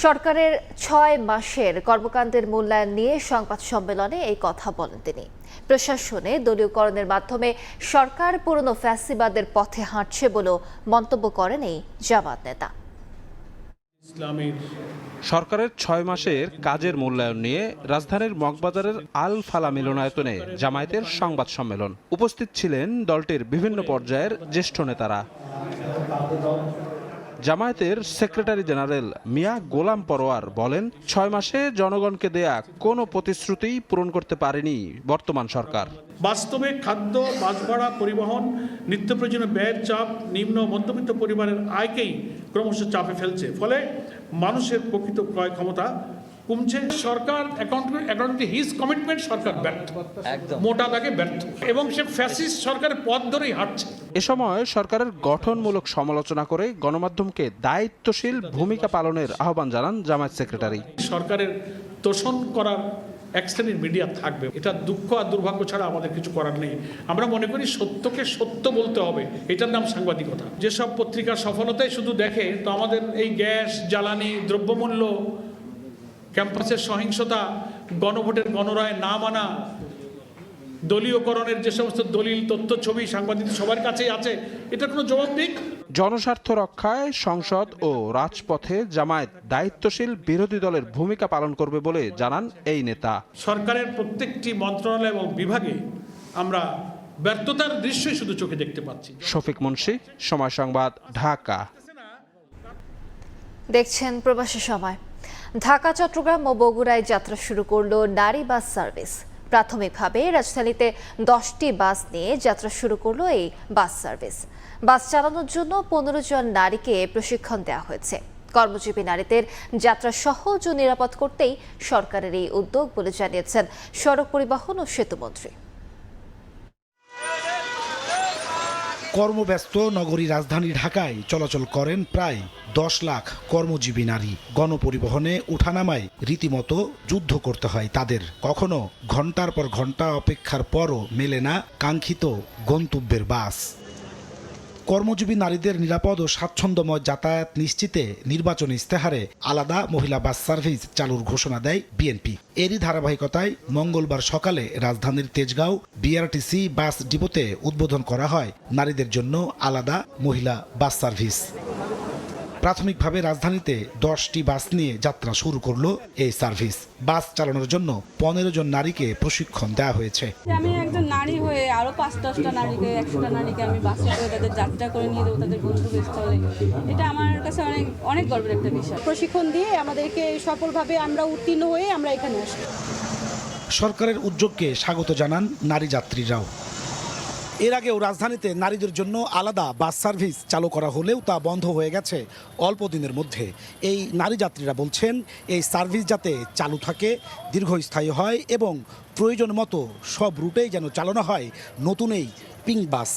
সরকারের ৬ মাসের কর্মকাণ্ডের মূল্যায়ন নিয়ে সংবাদ সম্মেলনে এই কথা বলেন তিনি। প্রশাসনে দলীয়করণের মাধ্যমে সরকার পুরনো ফ্যাসিবাদের পথে হাঁটছে বলেও মন্তব্য করেন এই জামাত নেতা। সরকারের ৬ মাসের কাজের মূল্যায়ন নিয়ে রাজধানীর মগবাজারের আল ফালা মিলনায়তনে জামায়াতের সংবাদ সম্মেলন। উপস্থিত ছিলেন দলটির বিভিন্ন পর্যায়ের জ্যেষ্ঠ নেতারা। জামায়াতের সেক্রেটারি জেনারেল মিয়া গোলাম পরোয়ার বলেন, ৬ মাসে জনগণকে দেয়া কোনো প্রতিশ্রুতিই পূরণ করতে পারেনি বর্তমান সরকার। বাস্তবে খাদ্য, বাসভাড়া, পরিবহন, নিত্য প্রয়োজনীয় ব্যয়ের চাপ নিম্ন মধ্যবিত্ত পরিবারের আয়কেই ক্রমশ চাপে ফেলছে। ফলে মানুষের প্রকৃত ক্রয় ক্ষমতা কমছে। সরকার অ্যাকর্ডিং টু হিজ কমিটমেন্ট সরকার ব্যর্থ, মোটা দাগে ব্যর্থ, এবং সে ফ্যাসিস্ট সরকারের পথ ধরেই হাঁটছে। এ সময় সরকারের গঠনমূলক সমালোচনা করে গণমাধ্যমকে দায়িত্বশীল ভূমিকা পালনের আহ্বান জানান জামায়াত সেক্রেটারি। সরকারের তোষণ করার এক শ্রেণীর মিডিয়া থাকবে, এটা দুঃখ আর দুর্ভাগ্য ছাড়া আমাদের কিছু করার নেই। আমরা মনে করি সত্যকে সত্য বলতে হবে, এটার নাম সাংবাদিকতা। যেসব পত্রিকার সফলতাই শুধু দেখে, তো আমাদের এই গ্যাস, জ্বালানি, দ্রব্যমূল্য, ক্যাম্পাসের সহিংসতা, গণভোটের গণরায় না মানা, দলীয়করণের যে সমস্ত দলিল, তথ্য, ছবি সাংবাদিক সবার কাছেই আছে, এটা কোনো জবাব নেই। জনস্বার্থ রক্ষায় সংসদ ও রাজপথে জামায়াত দায়িত্বশীল বিরোধী দলের ভূমিকা পালন করবে বলে জানান এই নেতা। সরকারের প্রত্যেকটি মন্ত্রণালয় এবং বিভাগে আমরা ব্যর্থতার দৃশ্যই শুধু চোখে দেখতে পাচ্ছি। শফিক মুন্সি, সময় সংবাদ, ঢাকা। দেখছেন প্রবাসী সময়। ঢাকা, চট্টগ্রাম ও বগুড়ায় যাত্রা শুরু করলো নারী বাস সার্ভিস। প্রাথমিকভাবে রাজধানীতে 10টি বাস নিয়ে যাত্রা শুরু করলো এই বাস সার্ভিস। বাস চালানোর জন্য 15 জন নারীকে প্রশিক্ষণ দেওয়া হয়েছে। কর্মজীবী নারীদের যাত্রা সহজ ও নিরাপদ করতেই সরকারের এই উদ্যোগ বলে জানিয়েছেন সড়ক পরিবহন ও সেতুমন্ত্রী। কর্মব্যস্ত নগরী রাজধানী ঢাকায় চলাচল করেন প্রায় 10 লাখ কর্মজীবী নারী। গণপরিবহনে ওঠানামায় রীতিমতো যুদ্ধ করতে হয় তাদের। কখনো ঘন্টার পর ঘন্টা অপেক্ষার পরও মেলে না কাঙ্ক্ষিত গন্তব্যের বাস। কর্মজীবী নারীদের নিরাপদ ও স্বাচ্ছন্দ্যময় যাতায়াত নিশ্চিতে নির্বাচনী ইস্তেহারে আলাদা মহিলা বাস সার্ভিস চালুর ঘোষণা দেয় বিএনপি। এরই ধারাবাহিকতায় মঙ্গলবার সকালে রাজধানীর তেজগাঁও বিআরটিসি বাস ডিপোতে উদ্বোধন করা হয় নারীদের জন্য আলাদা মহিলা বাস সার্ভিস। প্রাথমিকভাবে রাজধানীতে 10টি বাস নিয়ে যাত্রা শুরু করলো এই সার্ভিস। বাস চালানোর জন্য 15 জন নারীকে প্রশিক্ষণ দেওয়া হয়েছে। আমি একজন নারী হয়ে আরো 5-10টা নারীকে 100টা নারীকে আমি বাসে করে তাদের যাত্রা করে নিয়ে দেবো তাদের গন্তব্যস্থলে। এটা আমার কাছে অনেক গর্বের একটা বিষয়। প্রশিক্ষণ দিয়ে আমাদেরকে সফলভাবে আমরা উত্তীর্ণ হয়ে আমরা এখানে আসি। সরকারের উদ্যোগকে স্বাগত জানান নারী যাত্রীরাও। এর আগেও রাজধানীতে নারীদের জন্য আলাদা বাস সার্ভিস চালু করা হলেও তা বন্ধ হয়ে গেছে অল্প দিনের মধ্যে। এই নারী যাত্রীরা বলছেন এই সার্ভিস যাতে চালু থাকে, দীর্ঘস্থায়ী হয় এবং প্রয়োজন মতো সব রুটেই যেন চালানো হয় নতুন এই পিঙ্ক বাস।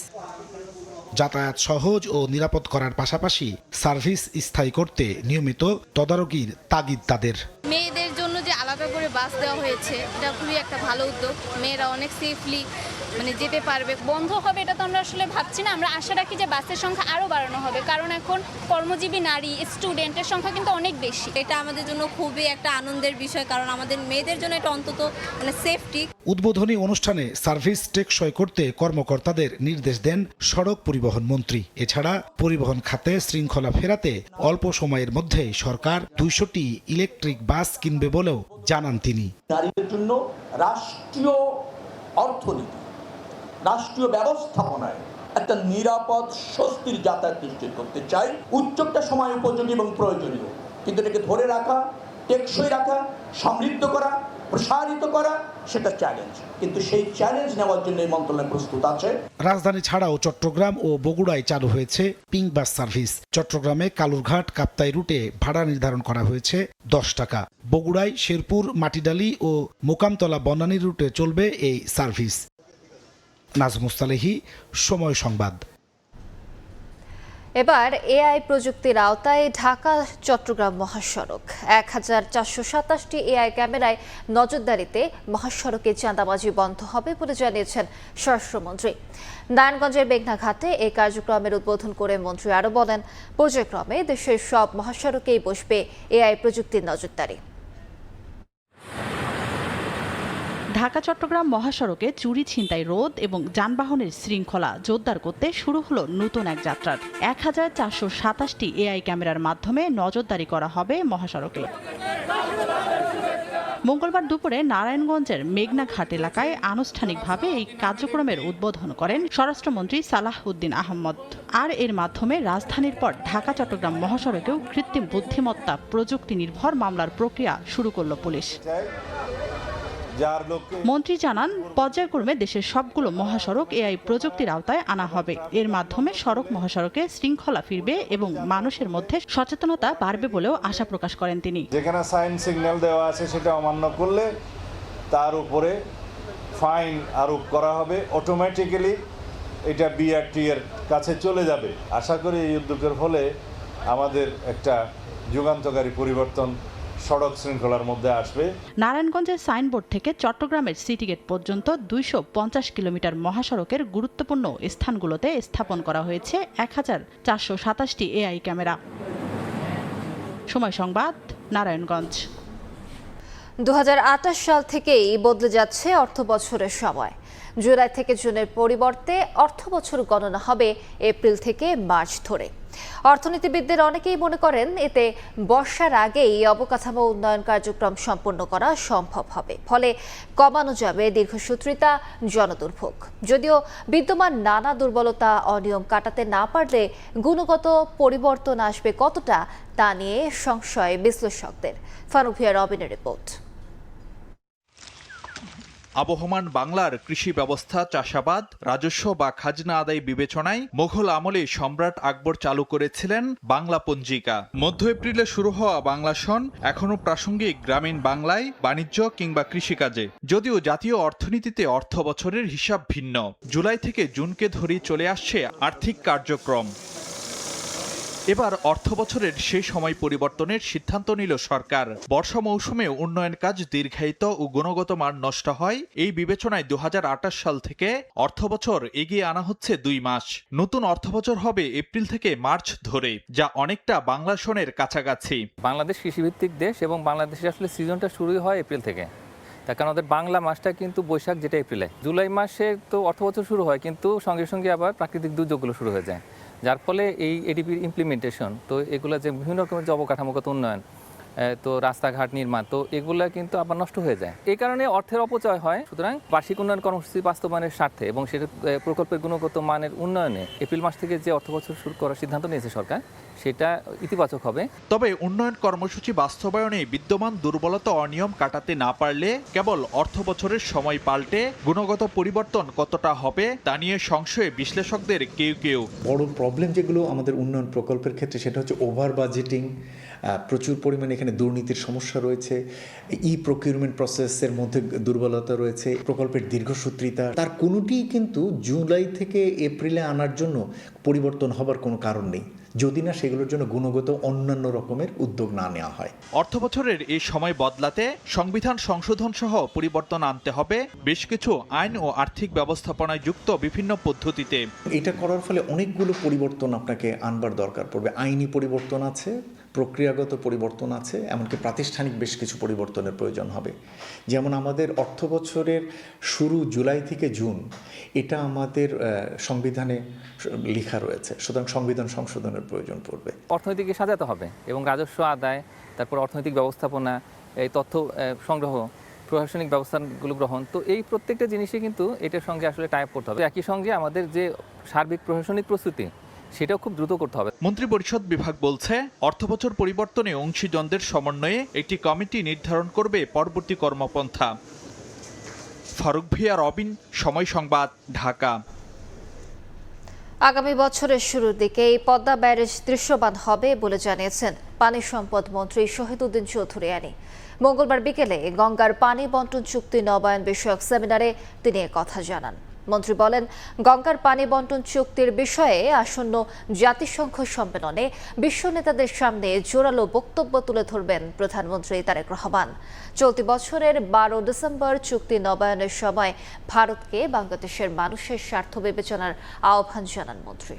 যাতায়াত সহজ ও নিরাপদ করার পাশাপাশি সার্ভিস স্থায়ী করতে নিয়মিত তদারকির তাগিদ তাদের। মেয়েদের জন্য যে আলাদা করে বাস দেওয়া হয়েছে এটা খুবই একটা ভালো উদ্যোগ। মেয়েরা অনেক সেফলি যেতে পারবে। বন্ধ হবে এটা তো আমরা আসলে ভাবছি না। আমরা আশা রাখি যে বাসের সংখ্যা আরও বাড়ানো হবে, কারণ এখন কর্মজীবী নারী স্টুডেন্টের সংখ্যা কিন্তু অনেক বেশি। এটা আমাদের জন্য খুবই একটা আনন্দের বিষয়, কারণ আমাদের মেয়েদের জন্য এটা অন্তত সেফটি। উদ্বোধনী অনুষ্ঠানে সার্ভিস টেকসই করতে কর্মকর্তাদের নির্দেশ দেন সড়ক পরিবহন মন্ত্রী। এছাড়া পরিবহন খাতে শৃঙ্খলা ফেরাতে অল্প সময়ের মধ্যেই সরকার 200টি ইলেকট্রিক বাস কিনবে বলেও জানান তিনি। নারীদের জন্য রাষ্ট্রীয় অর্থনীতি, রাষ্ট্রীয় ব্যবস্থাপনায় একটা নিরাপদ স্বস্তির যাতায়াত নিশ্চিত করতে চাই। উদ্যোগটা সময় উপযোগী এবং প্রয়োজনীয়, কিন্তু এটাকে ধরে রাখা, টেকসই রাখা, সমৃদ্ধ করা, প্রসারিত করা সেটা চ্যালেঞ্জ, কিন্তু সেই চ্যালেঞ্জ নেওয়ার জন্য এই মন্ত্রণালয় প্রস্তুত আছে। রাজধানী ছাড়াও চট্টগ্রাম ও বগুড়ায় চালু হয়েছে পিঙ্ক বাস সার্ভিস। চট্টগ্রামে কালুরঘাট কাপ্তাই রুটে ভাড়া নির্ধারণ করা হয়েছে 10 টাকা। বগুড়ায় শেরপুর, মাটিডালি ও মোকামতলা বনানী রুটে চলবে এই সার্ভিস। নাজমুস মুস্তালেহি, সময় সংবাদ। এবার এআই প্রযুক্তির আওতায় ঢাকা চট্টগ্রাম মহাসড়ক 1427টি এআই ক্যামেরায় নজরদারিতে মহাসড়কে চাঁদাবাজি বন্ধ হবে বলে জানিয়েছেন স্বরাষ্ট্রমন্ত্রী। নারায়ণগঞ্জের মেঘনাঘাটে এই কার্যক্রমের উদ্বোধন করে মন্ত্রী আরও বলেন, পর্যায়ক্রমে দেশের সব মহাসড়কেই বসবে এআই প্রযুক্তির নজরদারি। ঢাকা চট্টগ্রাম মহাসড়কে চুরি ছিনতাই রোধ এবং যানবাহনের শৃঙ্খলা জোরদার করতে শুরু হলো নতুন এক যাত্রার। 1427টি এআই ক্যামেরার মাধ্যমে নজরদারি করা হবে মহাসড়কে। মঙ্গলবার দুপুরে নারায়ণগঞ্জের মেঘনাঘাট এলাকায় আনুষ্ঠানিকভাবে এই কার্যক্রমের উদ্বোধন করেন স্বরাষ্ট্রমন্ত্রী সালাহ উদ্দিন আহমদ। আর এর মাধ্যমে রাজধানীর পর ঢাকা চট্টগ্রাম মহাসড়কেও কৃত্রিম বুদ্ধিমত্তা প্রযুক্তি নির্ভর মামলার প্রক্রিয়া শুরু করল পুলিশ। মন্ত্রী জানান, পর্যায়ক্রমে দেশের সবগুলো মহাসড়ক এআই প্রযুক্তির আওতায় আনা হবে। এর মাধ্যমে সড়ক মহাসড়কে শৃঙ্খলা ফিরবে এবং মানুষের মধ্যে সচেতনতা বাড়বে বলেও আশা প্রকাশ করেন তিনি। যেখানে সাইন সিগন্যাল দেওয়া আছে সেটা অমান্য করলে তার উপরে ফাইন আরোপ করা হবে। অটোমেটিক্যালি এটা বিআরটি এর কাছে চলে যাবে। আশা করি এই উদ্যোগের ফলে আমাদের একটা যুগান্তকারী পরিবর্তন সড়ক শৃঙ্খলার মধ্যে আসবে। নারায়ণগঞ্জের সাইনবোর্ড থেকে চট্টগ্রামের সিটি গেট পর্যন্ত 250 কিলোমিটার মহাসড়কের গুরুত্বপূর্ণ স্থানগুলোতে স্থাপন করা হয়েছে 1427টি এআই ক্যামেরা। সময় সংবাদ, নারায়ণগঞ্জ। 2028 সাল থেকেই বদলে যাচ্ছে অর্থবছরের সময়। জুলাই থেকে জুনের পরিবর্তে অর্থবছর গণনা হবে এপ্রিল থেকে মার্চ ধরে। অর্থনীতিবিদদের অনেকেই মনে করেন এতে বর্ষার আগেই অবকাঠামো উন্নয়ন কার্যক্রম সম্পন্ন করা সম্ভব হবে, ফলে কমানো যাবে দীর্ঘসূত্রিতা, জনদুর্ভোগ। যদিও বিদ্যমান নানা দুর্বলতা, অনিয়ম কাটাতে না পারলে গুণগত পরিবর্তন আসবে কতটা তা নিয়ে সংশয় বিশ্লেষকদের। ফারুক রবিনের রিপোর্ট। আবহমান বাংলার কৃষি ব্যবস্থা, চাষাবাদ, রাজস্ব বা খাজনা আদায় বিবেচনায় মোঘল আমলে সম্রাট আকবর চালু করেছিলেন বাংলা পঞ্জিকা। মধ্য এপ্রিলে শুরু হওয়া বাংলা সন এখনো প্রাসঙ্গিক গ্রামীণ বাংলায়, বাণিজ্য কিংবা কৃষিকাজে। যদিও জাতীয় অর্থনীতিতে অর্থ বছরের হিসাব ভিন্ন। জুলাই থেকে জুনকে ধরেই চলে আসছে আর্থিক কার্যক্রম। এবার অর্থবছরের সেই সময় পরিবর্তনের সিদ্ধান্ত নিল সরকার। বর্ষা মৌসুমে উন্নয়ন কাজ দীর্ঘায়িত ও গুণগত মান নষ্ট হয়, এই বিবেচনায় 2028 সাল থেকে অর্থবছর এগিয়ে আনা হচ্ছে 2 মাস। নতুন অর্থবছর হবে এপ্রিল থেকে মার্চ ধরে, যা অনেকটা বাংলা সনের কাছাকাছি। বাংলাদেশ কৃষিভিত্তিক দেশ এবং বাংলাদেশে আসলে সিজনটা শুরুই হয় এপ্রিল থেকে। তার কারণ আমাদের বাংলা মাসটা কিন্তু বৈশাখ, যেটা এপ্রিলে। জুলাই মাসে তো অর্থবছর শুরু হয়, কিন্তু সঙ্গে সঙ্গে আবার প্রাকৃতিক দুর্যোগগুলো শুরু হয়ে যায়। যার ফলে এই এডিপির ইমপ্লিমেন্টেশন তো এগুলো যে বিভিন্ন রকমের যে অবকাঠামোগত উন্নয়ন তো রাস্তাঘাট নির্মাণ তো এগুলো কিন্তু আবার নষ্ট হয়ে যায়। এই কারণে অর্থের অপচয় হয়। সুতরাং বার্ষিক উন্নয়ন কর্মসূচি বাস্তবায়নের স্বার্থে এবং সেটা প্রকল্পের গুণগত মানের উন্নয়নে এপ্রিল মাস থেকে যে অর্থ বছর শুরু করার সিদ্ধান্ত নিয়েছে সরকার সেটা ইতিবাচক হবে। তবে উন্নয়ন কর্মসূচি বাস্তবায়নে বিদ্যমান দুর্বলতা অনিয়ম কাটাতে না পারলে কেবল অর্থ বছরের সময় পাল্টে গুণগত পরিবর্তন কতটা হবে তা নিয়ে সংশয়ে বিশ্লেষকদের কেউ। বড় প্রবলেম যেগুলো আমাদের উন্নয়ন প্রকল্পের ক্ষেত্রে সেটা হচ্ছে ওভার বাজেটিং, প্রচুর পরিমাণে এখানে দুর্নীতির সমস্যা রয়েছে, প্রকিউরমেন্ট প্রসেসের মধ্যে দুর্বলতা রয়েছে, প্রকল্পের দীর্ঘসূত্রিতা, তার কোনোটিই কিন্তু জুলাই থেকে এপ্রিলে আনার জন্য পরিবর্তন হবার কোনো কারণ নেই যদি না সেগুলোর জন্য গুণগত অন্যান্য রকমের উদ্যোগ না নেওয়া হয়। অর্থবছরের এই সময় বদলাতে সংবিধান সংশোধন সহ পরিবর্তন আনতে হবে বেশ কিছু আইন ও আর্থিক ব্যবস্থাপনায় যুক্ত বিভিন্ন পদ্ধতিতে। এটা করার ফলে অনেকগুলো পরিবর্তন আপনাকে আনবার দরকার পড়বে। আইনি পরিবর্তন আছে, প্রক্রিয়াগত পরিবর্তন আছে, এমনকি প্রাতিষ্ঠানিক বেশ কিছু পরিবর্তনের প্রয়োজন হবে। যেমন আমাদের অর্থ বছরের শুরু জুলাই থেকে জুন, এটা আমাদের সংবিধানে লেখা রয়েছে, সুতরাং সংবিধান সংশোধনের প্রয়োজন পড়বে। অর্থনীতিকে সাজাতে হবে এবং রাজস্ব আদায়, তারপর অর্থনৈতিক ব্যবস্থাপনা, এই তথ্য সংগ্রহ, প্রশাসনিক ব্যবস্থাগুলো গ্রহণ, তো এই প্রত্যেকটা জিনিসই কিন্তু এটার সঙ্গে আসলে টাই আপ করতে হবে। একই সঙ্গে আমাদের যে সার্বিক প্রশাসনিক প্রস্তুতি সেটাও খুব দ্রুত করতে হবে। মন্ত্রিপরিষদ বিভাগ বলছে অর্থবছর পরিবর্তনে অংশীজনদের সমন্বয়ে একটি কমিটি নির্ধারণ করবে পরবর্তী কর্মপন্থা। ফারুক ভিয়া, রবিন, সময় সংবাদ, ঢাকা। আগামী বছরের শুরুর দিকে এই পদ্মা ব্যারেজ দৃশ্যমান হবে বলে জানিয়েছেন পানি সম্পদ মন্ত্রী শহীদউদ্দিন চৌধুরী। মঙ্গলবার বিকেলে গঙ্গার পানি বন্টন চুক্তি নবায়ন বিষয়ক সেমিনারে তিনি কথা জানান। মন্ত্রী বলেন, গঙ্গার পানি বন্টন চুক্তির বিষয়ে আসন্ন জাতিসংঘ সম্মেলনে বিশ্ব নেতাদের সামনে জোরালো বক্তব্য তুলে ধরবেন প্রধানমন্ত্রী তারেক রহমান। চলতি বছরের 12 ডিসেম্বর চুক্তি নবায়নের সময় ভারতকে বাংলাদেশের মানুষের স্বার্থ বিবেচনার আহ্বান জানান মন্ত্রী।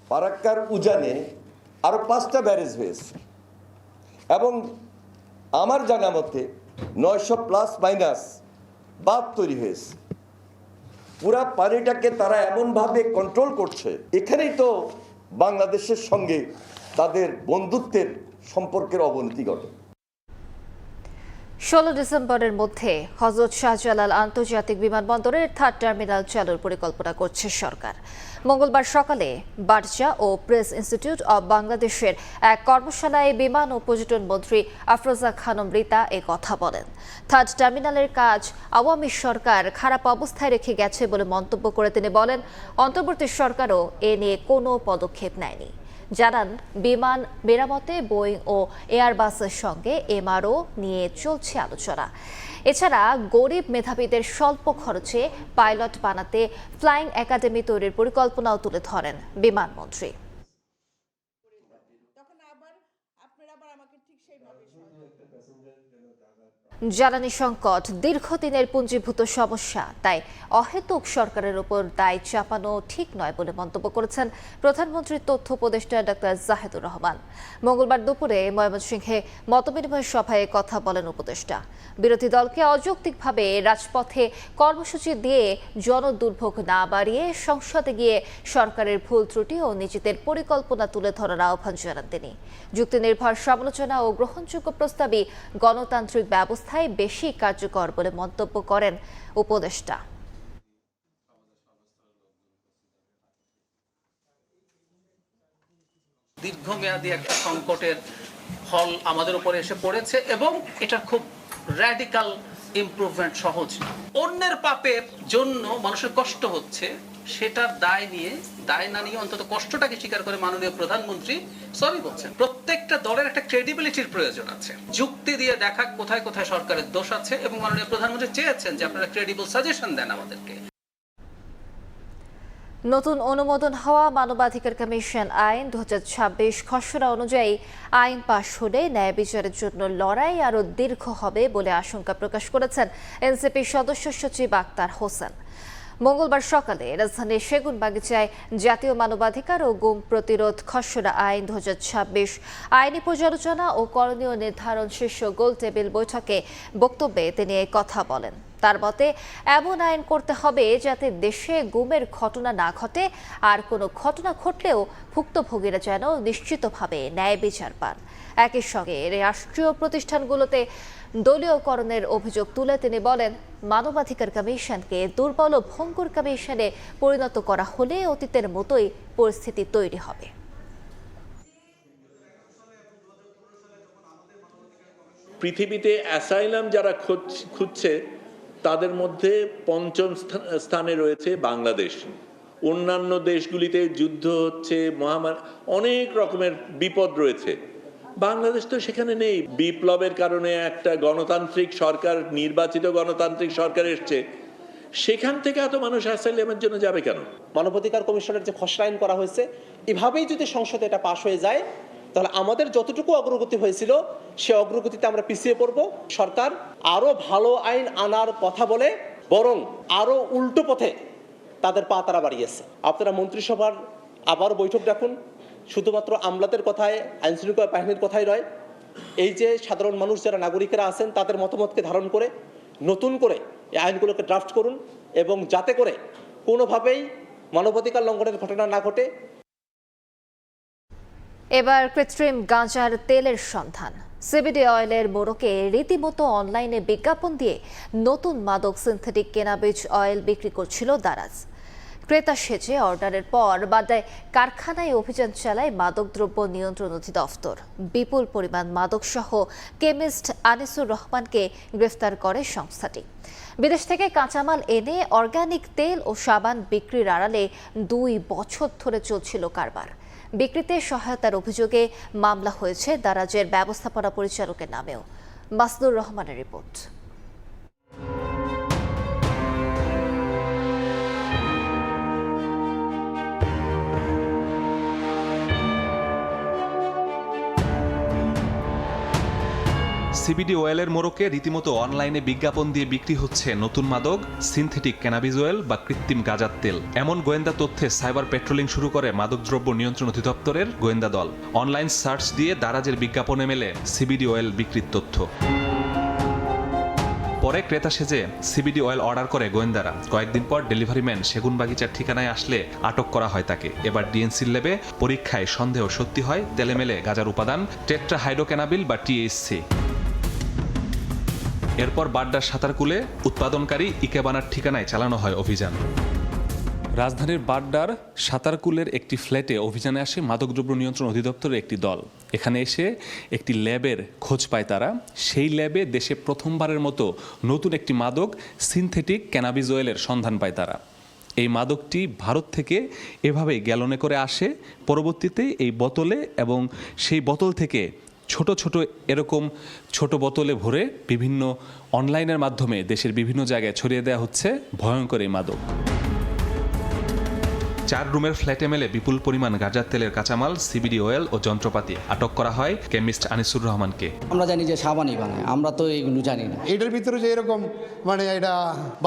ফারাক্কার উজানে আরো 5টা ব্যারেজ হয়েছে এবং আমার জানা মতে 900+ বাঁধ তৈরি হয়েছে। পুরা পানিটাকে তারা এমনভাবে কন্ট্রোল করছে, এখানেই তো বাংলাদেশের সঙ্গে তাদের বন্ধুত্বের সম্পর্কের অবনতি ঘটে। 16 ডিসেম্বরের মধ্যে হযরত শাহজালাল আন্তর্জাতিক বিমানবন্দরের 3rd টার্মিনাল চালুর পরিকল্পনা করছে সরকার। মঙ্গলবার সকালে বার্জা ও প্রেস ইনস্টিটিউট অব বাংলাদেশের এক কর্মশালায় বিমান ও পর্যটন মন্ত্রী আফরোজা খানম রিতা কথা বলেন। 3rd টার্মিনালের কাজ আওয়ামী সরকার খারাপ অবস্থায় রেখে গেছে বলে মন্তব্য করে তিনি বলেন, অন্তর্বর্তী সরকারও এ নিয়ে কোনো পদক্ষেপ নেয়নি। জানান, বিমান মেরামতে বোয়িং ও এয়ারবাসের সঙ্গে MRO নিয়ে চলছে আলোচনা। এছাড়া গরিব মেধাবীদের স্বল্প খরচে পাইলট বানাতে ফ্লাইং একাডেমি তৈরির পরিকল্পনাও তুলে ধরেন বিমানমন্ত্রী। জ্বালানি সংকট দীর্ঘদিনের পুঞ্জীভূত সমস্যা, তাই অহেতুক সরকারের উপর দায় চাপানো ঠিক নয় বলে মন্তব্য করেছেন প্রধানমন্ত্রীর তথ্য উপদেষ্টা ডক্টর জাহেদুর রহমান। মঙ্গলবার দুপুরে ময়মনসিংহে মতবিনিময় সভায় কথা বলেন উপদেষ্টা। বিরোধী দলকে অযৌক্তিকভাবে রাজপথে কর্মসূচি দিয়ে জনদুর্ভোগ না বাড়িয়ে সংসদে গিয়ে সরকারের ভুল ত্রুটি ও নিজেদের পরিকল্পনা তুলে ধরার আহ্বান জানান তিনি। যুক্তিনির্ভর সমালোচনা ও গ্রহণযোগ্য প্রস্তাবই গণতান্ত্রিক ব্যবস্থায় বেশি কার্যকর বলে মন্তব্য করেন উপদেষ্টা। দীর্ঘমেয়াদী একটা সংকটের ফল আমাদের উপরে এসে পড়েছে এবং এটা খুব র্যাডিক্যাল ইমপ্রুভমেন্ট সহজ না। অন্যের পাপের জন্য মানুষের কষ্ট হচ্ছে, সেটার দায় না নিয়ে অন্তত কষ্টটাকে স্বীকার করে মাননীয় প্রধানমন্ত্রী সরি বলছেন। প্রত্যেকটা দলের একটা ক্রেডিবিলিটির প্রয়োজন আছে, যুক্তি দিয়ে দেখা কোথায় কোথায় সরকারের দোষ আছে এবং মাননীয় প্রধানমন্ত্রী চেয়েছেন যে আপনারা ক্রেডিবল সাজেশন দেন আমাদেরকে। নতুন অনুমোদন হওয়া মানবাধিকার কমিশন আইন 2026 খসড়া অনুযায়ী আইন পাশ হলে ন্যায় বিচারের জন্য লড়াই আরও দীর্ঘ হবে বলে আশঙ্কা প্রকাশ করেছেন এনসিপি সদস্য সচিব আক্তার হোসেন। মঙ্গলবার সকালে রাজধানীর সেগুনবাগিচায় জাতীয় মানবাধিকার ও গুম প্রতিরোধ খসড়া আইন 2026 আইনি পর্যালোচনা ও করণীয় নির্ধারণ শীর্ষ গোল টেবিল বৈঠকে বক্তব্যে তিনি এই কথা বলেন। তার মতে এমন আইন করতে হবে যাতে দেশে গুমের ঘটনা না ঘটে, আর কোনো ঘটনা ঘটলেও ভুক্তভোগীরা যেন নিশ্চিতভাবে ন্যায় বিচার পান। একই সঙ্গে রাষ্ট্রীয় প্রতিষ্ঠানগুলোতে দলীয়করণের অভিযোগ তুলে তিনি বলেন, মানবাধিকার কমিশনকে দুর্বল ও ভঙ্গুর কমিশনে পরিণত করা হলে অতীতের মতোই পরিস্থিতি তৈরি হবে। পৃথিবীতে অ্যাসাইলাম যারা খুঁজছে তাদের মধ্যে পঞ্চম স্থানে রয়েছে বাংলাদেশ। অন্যান্য দেশগুলিতে যুদ্ধ হচ্ছে, মহামারী, অনেক রকমের বিপদ রয়েছে। বাংলাদেশ তো সেখানে নেই। বিপ্লবের কারণে একটা গণতান্ত্রিক সরকার, নির্বাচিত গণতান্ত্রিক সরকার এসছে, সেখান থেকে এত মানুষ অ্যাসাইলামের জন্য যাবে কেন? মানবাধিকার কমিশনের যে খসড়া আইন করা হয়েছে, এভাবেই যদি সংসদে এটা পাশ হয়ে যায় তাহলে আমাদের যতটুকু অগ্রগতি হয়েছিল সে অগ্রগতিতে আমরা পিছিয়ে পড়ব। সরকার আরো ভালো আইন আনার কথা বলে বরং আরো উল্টো পথে তাদের পা তারা বাড়িয়েছে। আপনারা মন্ত্রিসভার আবার বৈঠক ডাকুন, শুধুমাত্র আমলাদের কথায়, আইন শৃঙ্খলা বাহিনীর কথাই নয়, এই যে সাধারণ মানুষ যারা নাগরিকেরা আছেন তাদের মতামতকে ধারণ করে নতুন করে এই আইনগুলোকে ড্রাফট করুন, এবং যাতে করে কোনোভাবেই মানবাধিকার লঙ্ঘনের ঘটনা না ঘটে। এবার কৃত্রিম গাঁজার তেলের সন্ধান। সিবিডি অয়েলের মোড়কে রীতিমতো অনলাইনে বিজ্ঞাপন দিয়ে নতুন মাদক সিনথেটিক ক্যানাবিস অয়েল বিক্রি করছিল দারাজ। ক্রেতা সেজে অর্ডারের পর বাড্ডায় কারখানায় অভিযান চালায় মাদকদ্রব্য নিয়ন্ত্রণ অধিদপ্তর। বিপুল পরিমাণ মাদকসহ কেমিস্ট আনিসুর রহমানকে গ্রেফতার করে সংস্থাটি। বিদেশ থেকে কাঁচামাল এনে অর্গানিক তেল ও সাবান বিক্রির আড়ালে 2 বছর ধরে চলছিল কারবার। বিক্রিতে সহায়তার অভিযোগে মামলা হয়েছে দারাজের ব্যবস্থাপনা পরিচালকের নামেও। মাসদুর রহমানের রিপোর্ট। সিবিডি অয়েলের মোড়কে রীতিমতো অনলাইনে বিজ্ঞাপন দিয়ে বিক্রি হচ্ছে নতুন মাদক সিনথেটিক ক্যানাবিস অয়েল বা কৃত্রিম গাঁজার তেল। এমন গোয়েন্দা তথ্যে সাইবার পেট্রোলিং শুরু করে মাদকদ্রব্য নিয়ন্ত্রণ অধিদপ্তরের গোয়েন্দা দল। অনলাইন সার্চ দিয়ে দারাজের বিজ্ঞাপনে মেলে সিবিডি অয়েল বিক্রির তথ্য। পরে ক্রেতা সেজে সিবিডি অয়েল অর্ডার করে গোয়েন্দারা। কয়েকদিন পর ডেলিভারি ম্যান সেগুনবাগিচার ঠিকানায় আসলে আটক করা হয় তাকে। এবার ডিএনসির ল্যাবে পরীক্ষায় সন্দেহ সত্যি হয় তেলে মেলে গাঁজার উপাদান টেট্রাহাইড্রোক্যানাবিল বা THC। এরপর বাড্ডার সাঁতারকুলে উৎপাদনকারী ইকেবানার ঠিকানায় চালানো হয় অভিযান। রাজধানীর বাড্ডার সাঁতারকুলের একটি ফ্ল্যাটে অভিযানে আসে মাদকদ্রব্য নিয়ন্ত্রণ অধিদপ্তরের একটি দল। এখানে এসে একটি ল্যাবের খোঁজ পায় তারা। সেই ল্যাবে দেশে প্রথমবারের মতো নতুন একটি মাদক সিনথেটিক ক্যানাবিস অয়েলের সন্ধান পায় তারা। এই মাদকটি ভারত থেকে এভাবেই গ্যালনে করে আসে, পরবর্তীতে এই বোতলে এবং সেই বোতল থেকে ছোট ছোট এরকম ছোট বোতলে ভরে বিভিন্ন অনলাইনের মাধ্যমে দেশের বিভিন্ন জায়গায় ছড়িয়ে দেওয়া হচ্ছে ভয়ঙ্কর এই মাদক। 4 রুমের ফ্ল্যাটে মেলে বিপুল পরিমাণ গাঁজার তেলের কাঁচামাল, সিবিডি অয়েল ও যন্ত্রপাতি। আটক করা হয় কেমিস্ট আনিসুর রহমানকে। আমরা জানি যে সাবানই বানায়, আমরা তো এইগুলো জানি না। এটার ভিতরে যে এরকম এটা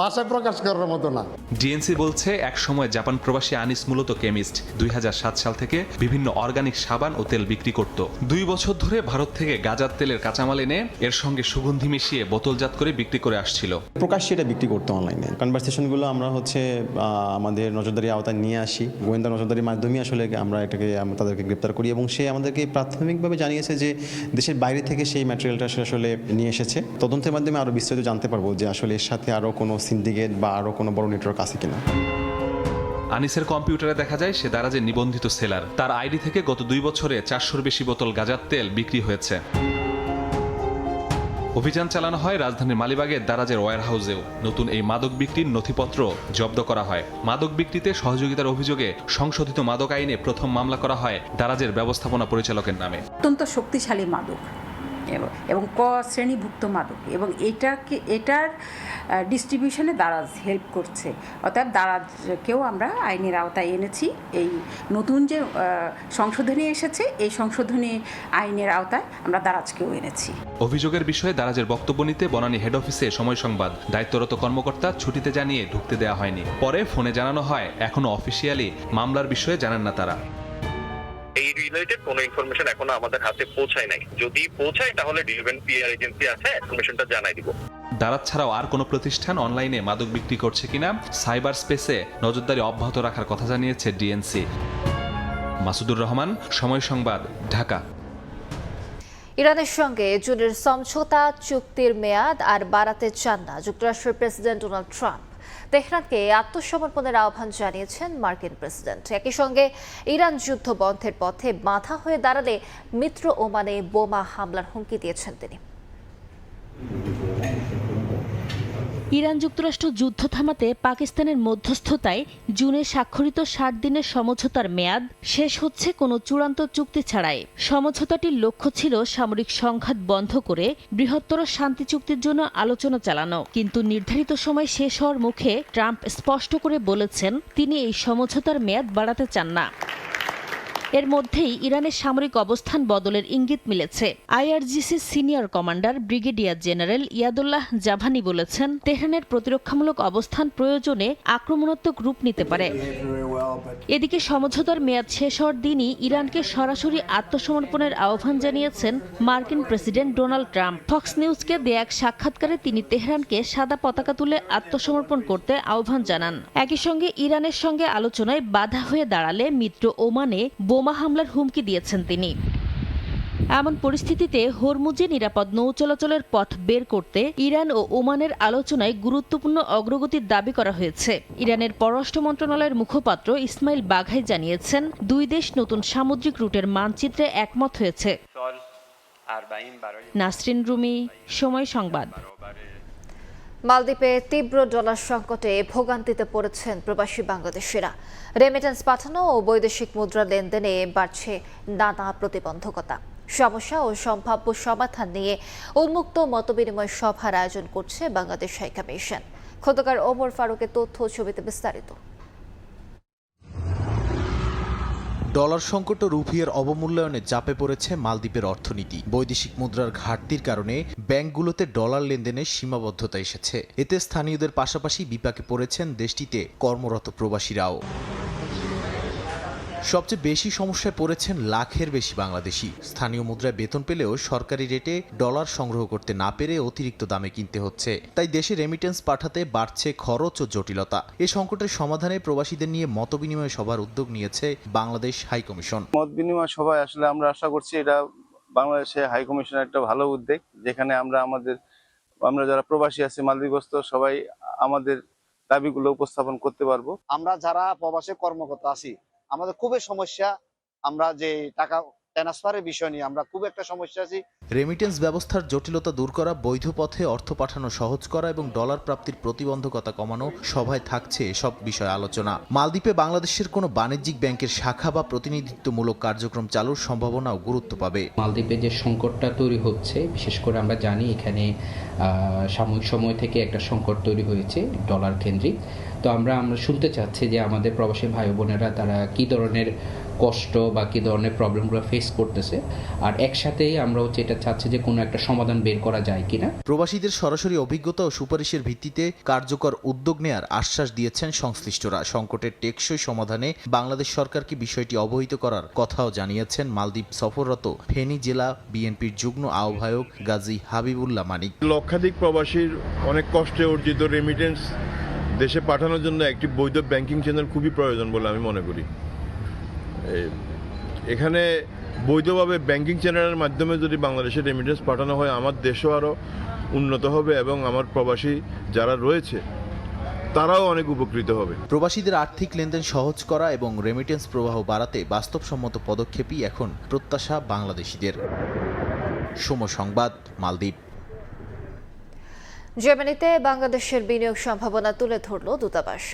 ভাষায় প্রকাশ করার মতো না। ডিএনসি বলছে এক সময় জাপান প্রবাসী আনিস মূলত কেমিস্ট। 2007 সাল থেকে বিভিন্ন অর্গানিক সাবান ও তেল বিক্রি করত। 2 বছর ধরে ভারত থেকে গাঁজার তেলের কাঁচামাল এনে এর সঙ্গে সুগন্ধি মিশিয়ে বোতলজাত করে বিক্রি করে আসছিল। প্রকাশ্যে এটা বিক্রি করতো অনলাইনে। কনভারসেশনগুলো আমরা আমাদের নজরদারি আওতায় নিয়ে আসি। গোয়েন্দা নজরদারির মাধ্যমে আসলে আমরা তাদেরকে গ্রেপ্তার করি, এবং সে আমাদেরকে প্রাথমিকভাবে জানিয়েছে যে দেশের বাইরে থেকে সেই ম্যাটেরিয়ালটা আসলে নিয়ে এসেছে। তদন্তের মাধ্যমে আরও বিস্তারিত জানতে পারবো যে আসলে এর সাথে আরও কোনো সিন্ডিকেট বা আরও কোনো বড় নেটওয়ার্ক আছে কিনা। আনিসের কম্পিউটারে দেখা যায় সে দারাজের নিবন্ধিত সেলার। তার আইডি থেকে গত 2 বছরে 400-র বেশি বোতল গাঁজার তেল বিক্রি হয়েছে। অভিযান চালানো হয় রাজধানীর মালিবাগের দারাজের ওয়্যারহাউসেও। নতুন এই মাদক বিক্রির নথিপত্র জব্দ করা হয়। মাদক বিক্রিতে সহযোগিতার অভিযোগে সংশোধিত মাদক আইনে প্রথম মামলা করা হয় দারাজের ব্যবস্থাপনা পরিচালকের নামে। অত্যন্ত শক্তিশালী মাদক, এবং ক শ্রেণীভুক্ত মাদক, এবং এটার ডিস্ট্রিবিউশনে দারাজ হেল্প করছে। অর্থাৎ দারাজকেও আমরা আইনের আওতায় এনেছি। এই নতুন যে সংশোধনী এসেছে, এই সংশোধনী আইনের আওতায় আমরা দারাজকেও এনেছি। অভিযোগের বিষয়ে দারাজের বক্তব্য নিতে বনানী হেড অফিসে সময় সংবাদ দায়িত্বরত কর্মকর্তা ছুটিতে জানিয়ে ঢুকতে দেওয়া হয়নি। পরে ফোনে জানানো হয় এখনো অফিসিয়ালি মামলার বিষয়ে জানেন না তারা। এই রিলেটেড কোনো ইনফরমেশন এখনো আমাদের হাতে পৌঁছায় নাই। যদি পৌঁছায় তাহলে ডিলিভেন্ট পিআর এজেন্সি আছে, ইনফরমেশনটা জানাই দিব। দারাজ ছাড়াও আর কোনো প্রতিষ্ঠান অনলাইনে মাদক বিক্রি করছে কিনা সাইবার স্পেসে নজরদারি অব্যাহত রাখার কথা জানিয়েছে ডিএনসি। মাসুদুর রহমান, সময় সংবাদ, ঢাকা। ইরানের সঙ্গে জুনের সমঝোতা চুক্তির মেয়াদ আর বাড়াতে চান না যুক্তরাষ্ট্রের প্রেসিডেন্ট ডোনাল্ড ট্রাম্প। তেহরানকে আত্মসমর্পণের আহ্বান জানিয়েছেন মার্কিন প্রেসিডেন্ট। একই সঙ্গে ইরান যুদ্ধ বন্ধের পথে বাধা হয়ে দাঁড়ালে মিত্র ওমানে বোমা হামলার হুমকি দিয়েছেন তিনি। ইরান যুক্তরাষ্ট্র যুদ্ধ থামাতে পাকিস্তানের মধ্যস্থতায় জুনে স্বাক্ষরিত 60 দিনের সমঝোতার মেয়াদ শেষ হচ্ছে কোনো চূড়ান্ত চুক্তি ছাড়াই। সমঝোতাটির লক্ষ্য ছিল সামরিক সংঘাত বন্ধ করে বৃহত্তর শান্তি চুক্তির জন্য আলোচনা চালানো, কিন্তু নির্ধারিত সময় শেষ হওয়ার মুখে ট্রাম্প স্পষ্ট করে বলেছেন তিনি এই সমঝোতার মেয়াদ বাড়াতে চান না। এর মধ্যেই ইরানের সামরিক অবস্থান বদলের ইঙ্গিত মিলেছে। আইআরজিসির senior commander brigadier general Yadollah Javani বলেছেন তেহরানের প্রতিরক্ষামূলক অবস্থান প্রয়োজনে আক্রমণাত্মক রূপ নিতে পারে। এদিকে সমঝোতার মেয়াদ শেষ হওয়ার দিনই ইরানকে সরাসরি আত্মসমর্পণের আহ্বান জানিয়েছেন মার্কিন প্রেসিডেন্ট ডোনাল্ড ট্রাম্প। ফক্স নিউজকে দেয়া এক সাক্ষাৎকারে তিনি তেহরানকে সাদা পতাকা তুলে আত্মসমর্পণ করতে আহ্বান জানান। একই সঙ্গে ইরানের সঙ্গে আলোচনায় বাধা হয়ে দাঁড়ালে মিত্র ওমানে বোমা হামলার হুমকি দিয়েছেন তিনি। এমন পরিস্থিতিতে হরমুজে নিরাপদ নৌ চলাচলের পথ বের করতে ইরান ও ওমানের আলোচনায় গুরুত্বপূর্ণ অগ্রগতির দাবি করা হয়েছে। ইরানের পররাষ্ট্র মন্ত্রণালয়ের মুখপাত্র ইসমাইল বাঘাই জানিয়েছেন দুই দেশ নতুন সামুদ্রিক রুটের মানচিত্রে একমত হয়েছে। নাসরিন রুমি, সময় সংবাদ। মালদ্বীপে তীব্র ডলার সংকটে ভোগান্তিতে পড়েছেন প্রবাসী বাংলাদেশিরা। রেমিটেন্স পাঠানো ও বৈদেশিক মুদ্রা লেনদেনে বাড়ছে নানা প্রতিবন্ধকতা। সমস্যা ও সম্ভাব্য সমাধান নিয়ে উন্মুক্ত মতবিনিময় সভার আয়োজন করছে বাংলাদেশ হাই কমিশন। খোন্দকার ওমর ফারুকের তথ্য ছবিতে বিস্তারিত। ডলার সংকট ও রুপিয়ার অবমূল্যায়নে চাপে পড়েছে মালদ্বীপের অর্থনীতি। বৈদেশিক মুদ্রার ঘাটতির কারণে ব্যাংকগুলোতে ডলার লেনদেনের সীমাবদ্ধতা এসেছে। এতে স্থানীয়দের পাশাপাশি বিপাকে পড়েছেন দেশটিতে কর্মরত প্রবাসীরাও। সবচেয়ে বেশি সমস্যায় পড়েছেন লাখের বেশি বাংলাদেশি। স্থানীয় মুদ্রায় বেতন পেলেও সরকারি রেটে ডলার সংগ্রহ করতে না পেরে অতিরিক্ত দামে কিনতে হচ্ছে। তাই দেশে রেমিটেন্স পাঠাতে বাড়ছে খরচ ও জটিলতা। এই সংকটের সমাধানে প্রবাসীদের নিয়ে মতবিনিময় সভার উদ্যোগ নিয়েছে বাংলাদেশ হাই কমিশন। মত বিনিময় সভায় আসলে আমরা আশা করছি এটা বাংলাদেশে হাই কমিশনের একটা ভালো উদ্যোগ, যেখানে আমরা যারা প্রবাসী আছি মালদ্বীপস্থ সবাই আমাদের দাবিগুলো উপস্থাপন করতে পারবো। আমরা যারা প্রবাসী কর্মকর্তা আছি আমাদের খুবই সমস্যা, আমরা যে টাকা ট্রান্সফারের বিষয় নিয়ে আমরা খুব একটা সমস্যা আছি। রেমিটেন্স ব্যবস্থার জটিলতা দূর করা, বৈধ পথে অর্থ পাঠানো সহজ করা এবং ডলার প্রাপ্তির প্রতিবন্ধকতা কমানো সভায় থাকছে এসব বিষয়ে আলোচনা। মালদ্বীপে বাংলাদেশের কোনো বাণিজ্যিক ব্যাংকের শাখা বা প্রতিনিধিত্বমূলক কার্যক্রম চালুর সম্ভাবনাও গুরুত্ব পাবে। মালদ্বীপে যে সংকটটা তৈরি হচ্ছে, বিশেষ করে আমরা জানি এখানে সাময়িক সময় থেকে একটা সংকট তৈরি হয়েছে ডলার কেন্দ্রিক। তো আমরা শুনতে চাচ্ছি যে আমাদের প্রবাসী ভাই বোনেরা তারা কি ধরনের কষ্ট বা কি ধরনের প্রবলেমগুলো ফেস করতেছে, আর একসাথেই আমরা এটা চাচ্ছি যে কোনো একটা সমাধান বের করা যায় কিনা। প্রবাসীদের সরাসরি অভিজ্ঞতা ও সুপারিশের ভিত্তিতে কার্যকর উদ্যোগ নেয়ার আশ্বাস দিয়েছেন সংশ্লিষ্টরা। সংকটের টেকসই সমাধানে বাংলাদেশ সরকারকে বিষয়টি অবহিত করার কথাও জানিয়েছেন মালদ্বীপ সফররত ফেনী জেলা বিএনপির যুগ্ম আহ্বায়ক গাজী হাবিবুল্লাহ মানিক। লক্ষাধিক প্রবাসীর অনেক কষ্টে অর্জিত রেমিটেন্স দেশে পাঠানোর জন্য একটি বৈধ ব্যাংকিং চ্যানেল খুবই প্রয়োজন বলে আমি মনে করি। এখানে বৈধভাবে ব্যাংকিং চ্যানেলের মাধ্যমে যদি বাংলাদেশের রেমিটেন্স পাঠানো হয় আমার দেশও আরও উন্নত হবে এবং আমার প্রবাসী যারা রয়েছে তারাও অনেক উপকৃত হবে। প্রবাসীদের আর্থিক লেনদেন সহজ করা এবং রেমিটেন্স প্রবাহ বাড়াতে বাস্তবসম্মত পদক্ষেপই এখন প্রত্যাশা বাংলাদেশিদের। সময় সংবাদ, মালদ্বীপ। জার্মানিতে বাংলাদেশের বিনিয়োগ সম্ভাবনা তুলে ধরল দূতাবাস।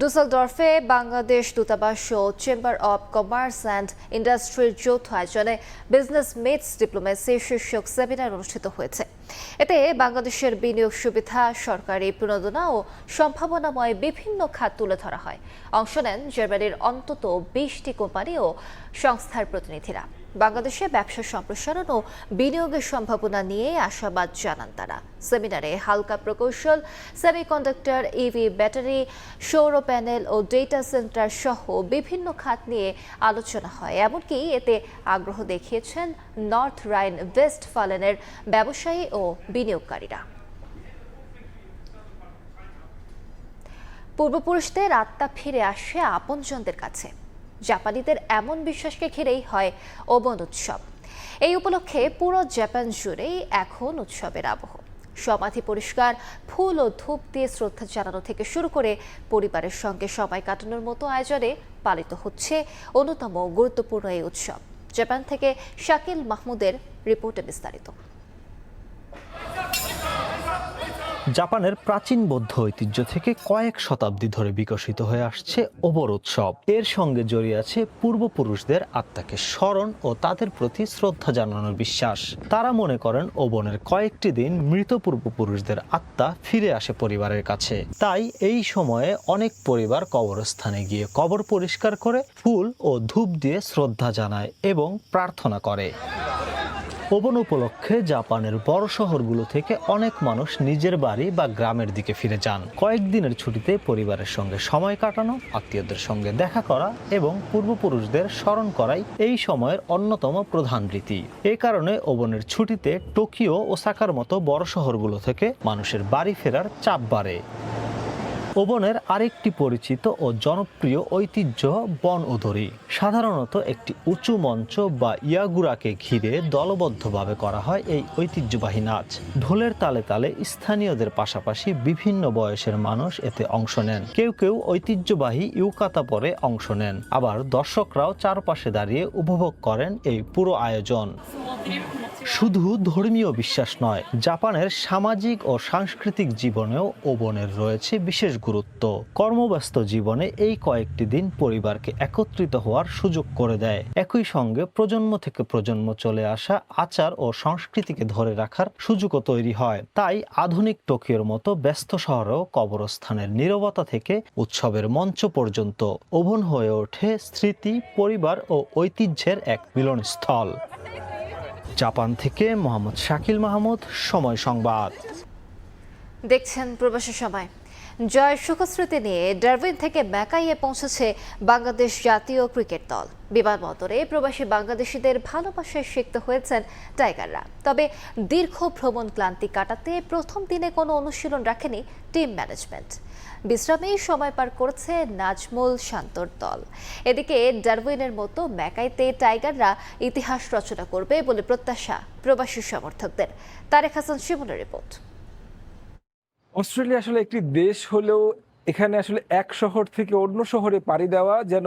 ডুসেলডর্ফে বাংলাদেশ দূতাবাস ও চেম্বার অব কমার্স অ্যান্ড ইন্ডাস্ট্রির যৌথ আয়োজনে বিজনেস মিটস ডিপ্লোমেসি শীর্ষক সেমিনার অনুষ্ঠিত হয়েছে। এতে বাংলাদেশের বিনিয়োগ সুবিধা, সরকারি প্রণোদনা ও সম্ভাবনাময় বিভিন্ন খাত তুলে ধরা হয়। অংশ নেন জার্মানির অন্তত 20টি কোম্পানি ও সংস্থার প্রতিনিধিরা। বাংলাদেশে ব্যবসা সম্প্রসারণ ও বিনিয়োগের সম্ভাবনা নিয়ে আশাবাদ জানান তারা। সেমিনারে হালকা প্রকৌশল, সেমিকন্ডাক্টর, ইভি ব্যাটারি, সৌর প্যানেল ও ডেটা সেন্টার সহ বিভিন্ন খাত নিয়ে আলোচনা হয়। এমনকি এতে আগ্রহ দেখিয়েছেন নর্থ রাইন ওয়েস্টফালেনের ব্যবসায়ী ও বিনিয়োগকারীরা। পূর্বপুরুষদের আত্মা ফিরে আসে আপনজনদের কাছে। জাপানিদের এমন বিশ্বাসকে ঘিরেই হয় ওবন উৎসব। এই উপলক্ষে পুরো জাপান জুড়েই এখন উৎসবের আবহ। সমাধি পরিষ্কার, ফুল ও ধূপ দিয়ে শ্রদ্ধা জানানো থেকে শুরু করে পরিবারের সঙ্গে সময় কাটানোর মতো আয়োজনে পালিত হচ্ছে অন্যতম গুরুত্বপূর্ণ এই উৎসব। জাপান থেকে শাকিল মাহমুদের রিপোর্টে বিস্তারিত। জাপানের প্রাচীন বৌদ্ধ ঐতিহ্য থেকে কয়েক শতাব্দী ধরে বিকশিত হয়ে আসছে ওবন উৎসব। এর সঙ্গে জড়িয়ে আছে পূর্বপুরুষদের আত্মাকে স্মরণ ও তাদের প্রতি শ্রদ্ধা জানানোর বিশ্বাস। তারা মনে করেন ওবনের কয়েকটি দিন মৃত পূর্বপুরুষদের আত্মা ফিরে আসে পরিবারের কাছে। তাই এই সময়ে অনেক পরিবার কবরস্থানে গিয়ে কবর পরিষ্কার করে ফুল ও ধূপ দিয়ে শ্রদ্ধা জানায় এবং প্রার্থনা করে। ওবন উপলক্ষে জাপানের বড় শহরগুলো থেকে অনেক মানুষ নিজের বাড়ি বা গ্রামের দিকে ফিরে যান। কয়েকদিনের ছুটিতে পরিবারের সঙ্গে সময় কাটানো, আত্মীয়দের সঙ্গে দেখা করা এবং পূর্বপুরুষদের স্মরণ করাই এই সময়ের অন্যতম প্রধান রীতি। এ কারণে ওবনের ছুটিতে টোকিও, ওসাকার মতো বড় শহরগুলো থেকে মানুষের বাড়ি ফেরার চাপ বাড়ে। ওবনের আরেকটি পরিচিত ও জনপ্রিয় ঐতিহ্য বন উদরি। সাধারণত একটি উঁচু মঞ্চ বা ইয়াগুরাকে ঘিরে দলবদ্ধভাবে করা হয় এই ঐতিহ্যবাহী নাচ। ঢোলের তালে তালে স্থানীয়দের পাশাপাশি বিভিন্ন বয়সের মানুষ এতে অংশ নেন। কেউ কেউ ঐতিহ্যবাহী ইউকাতা পরে অংশ নেন, আবার দর্শকরাও চারপাশে দাঁড়িয়ে উপভোগ করেন এই পুরো আয়োজন। শুধু ধর্মীয় বিশ্বাস নয়, জাপানের সামাজিক ও সাংস্কৃতিক জীবনেও ওবনের রয়েছে বিশেষ গুরুত্ব। কর্মব্যস্ত জীবনে এই কয়েকটি দিন পরিবারকে একত্রিত হওয়ার সুযোগ করে দেয়। একই সঙ্গে প্রজন্ম থেকে প্রজন্ম চলে আসা আচার ও সংস্কৃতিকে ধরে রাখার সুযোগও তৈরি হয়। তাই আধুনিক টোকিওর মতো ব্যস্ত শহরেও কবরস্থানের নীরবতা থেকে উৎসবের মঞ্চ পর্যন্ত ওবন হয়ে ওঠে স্মৃতি, পরিবার ও ঐতিহ্যের এক মিলনস্থল। জাপান থেকে মোহাম্মদ শাকিল মাহমুদ, সময় সংবাদ। দেখছেন প্রবাসী সময়। জয় সুখস্মৃতি নিয়ে ডারউইন থেকে ম্যাকাইয়ে পৌঁছেছে বাংলাদেশ জাতীয় ক্রিকেট দল। বিমানবন্দরে প্রবাসী বাংলাদেশিদের ভালোবাসায় সিক্ত হয়েছেন টাইগাররা। তবে দীর্ঘ ভ্রমণ ক্লান্তি কাটাতে প্রথম দিনে কোনো অনুশীলন রাখেনি টিম ম্যানেজমেন্ট। বিশ্রামেই সময় পার করছে নাজমুল শান্তর দল। এদিকে ডারউইনের মতো ম্যাকাইতে টাইগাররা ইতিহাস রচনা করবে বলে প্রত্যাশা প্রবাসী সমর্থকদের। তারেক হাসান শিমুলের রিপোর্ট। অস্ট্রেলিয়া আসলে একটি দেশ হলেও এখানে আসলে এক শহর থেকে অন্য শহরে পাড়ি দেওয়া যেন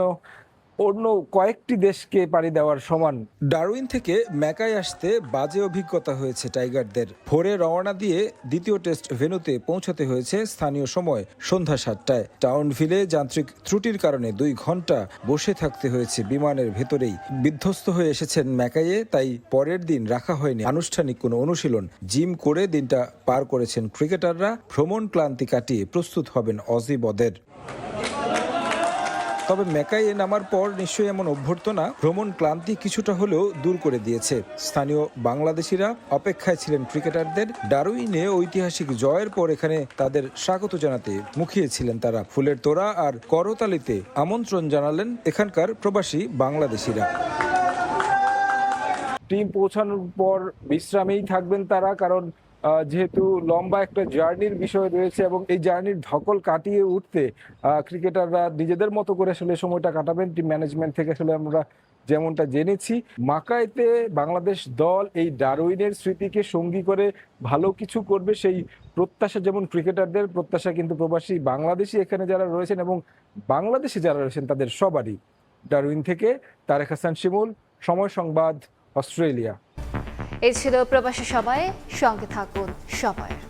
অন্য কয়েকটি দেশকে পাড়ি দেওয়ার সমান। ডারউইন থেকে ম্যাকাই আসতে বাজে অভিজ্ঞতা হয়েছে টাইগারদের। ভোরে রওনা দিয়ে দ্বিতীয় টেস্ট ভেন্যুতে পৌঁছাতে হয়েছে স্থানীয় সময় সন্ধ্যা 7টায়। টাউনভিলে যান্ত্রিক ত্রুটির কারণে 2 ঘন্টা বসে থাকতে হয়েছে বিমানের ভেতরেই। বিধ্বস্ত হয়ে এসেছেন ম্যাকাইয়ে, তাই পরের দিন রাখা হয়নি আনুষ্ঠানিক কোনো অনুশীলন। জিম করে দিনটা পার করেছেন ক্রিকেটাররা। ভ্রমণ ক্লান্তি কাটিয়ে প্রস্তুত হবেন অজি বদের। তবে ম্যাকাইয়ে নামার পর নিশ্চয়ই এমন অভ্যর্থনা ভ্রমণ ক্লান্তি কিছুটা হলেও দূর করে দিয়েছে। স্থানীয় বাংলাদেশিরা অপেক্ষায় ছিলেন ক্রিকেটারদের। ডারউইনে ঐতিহাসিক জয়ের পর এখানে তাদের স্বাগত জানাতে মুখিয়েছিলেন তারা। ফুলের তোড়া আর করতালিতে আমন্ত্রণ জানালেন এখানকার প্রবাসী বাংলাদেশিরা। টিম পৌঁছানোর পর বিশ্রামেই থাকবেন তারা, কারণ যেহেতু লম্বা একটা জার্নির বিষয় রয়েছে এবং এই জার্নির ধকল কাটিয়ে উঠতে ক্রিকেটাররা নিজেদের মতো করে আসলে সময়টা কাটাবেন। টিম ম্যানেজমেন্ট থেকে আসলে আমরা যেমনটা জেনেছি, মাকাইতে বাংলাদেশ দল এই ডারউইনের স্মৃতিকে সঙ্গী করে ভালো কিছু করবে, সেই প্রত্যাশা যেমন ক্রিকেটারদের প্রত্যাশা কিন্তু প্রবাসী বাংলাদেশি এখানে যারা রয়েছেন এবং বাংলাদেশি যারা রয়েছেন তাদের সবারই। ডারউইন থেকে তারেক হাসান শিমুল, সময় সংবাদ, অস্ট্রেলিয়া। এই ছিল প্রবাসী সময়ে। সঙ্গে থাকুন সময়ের।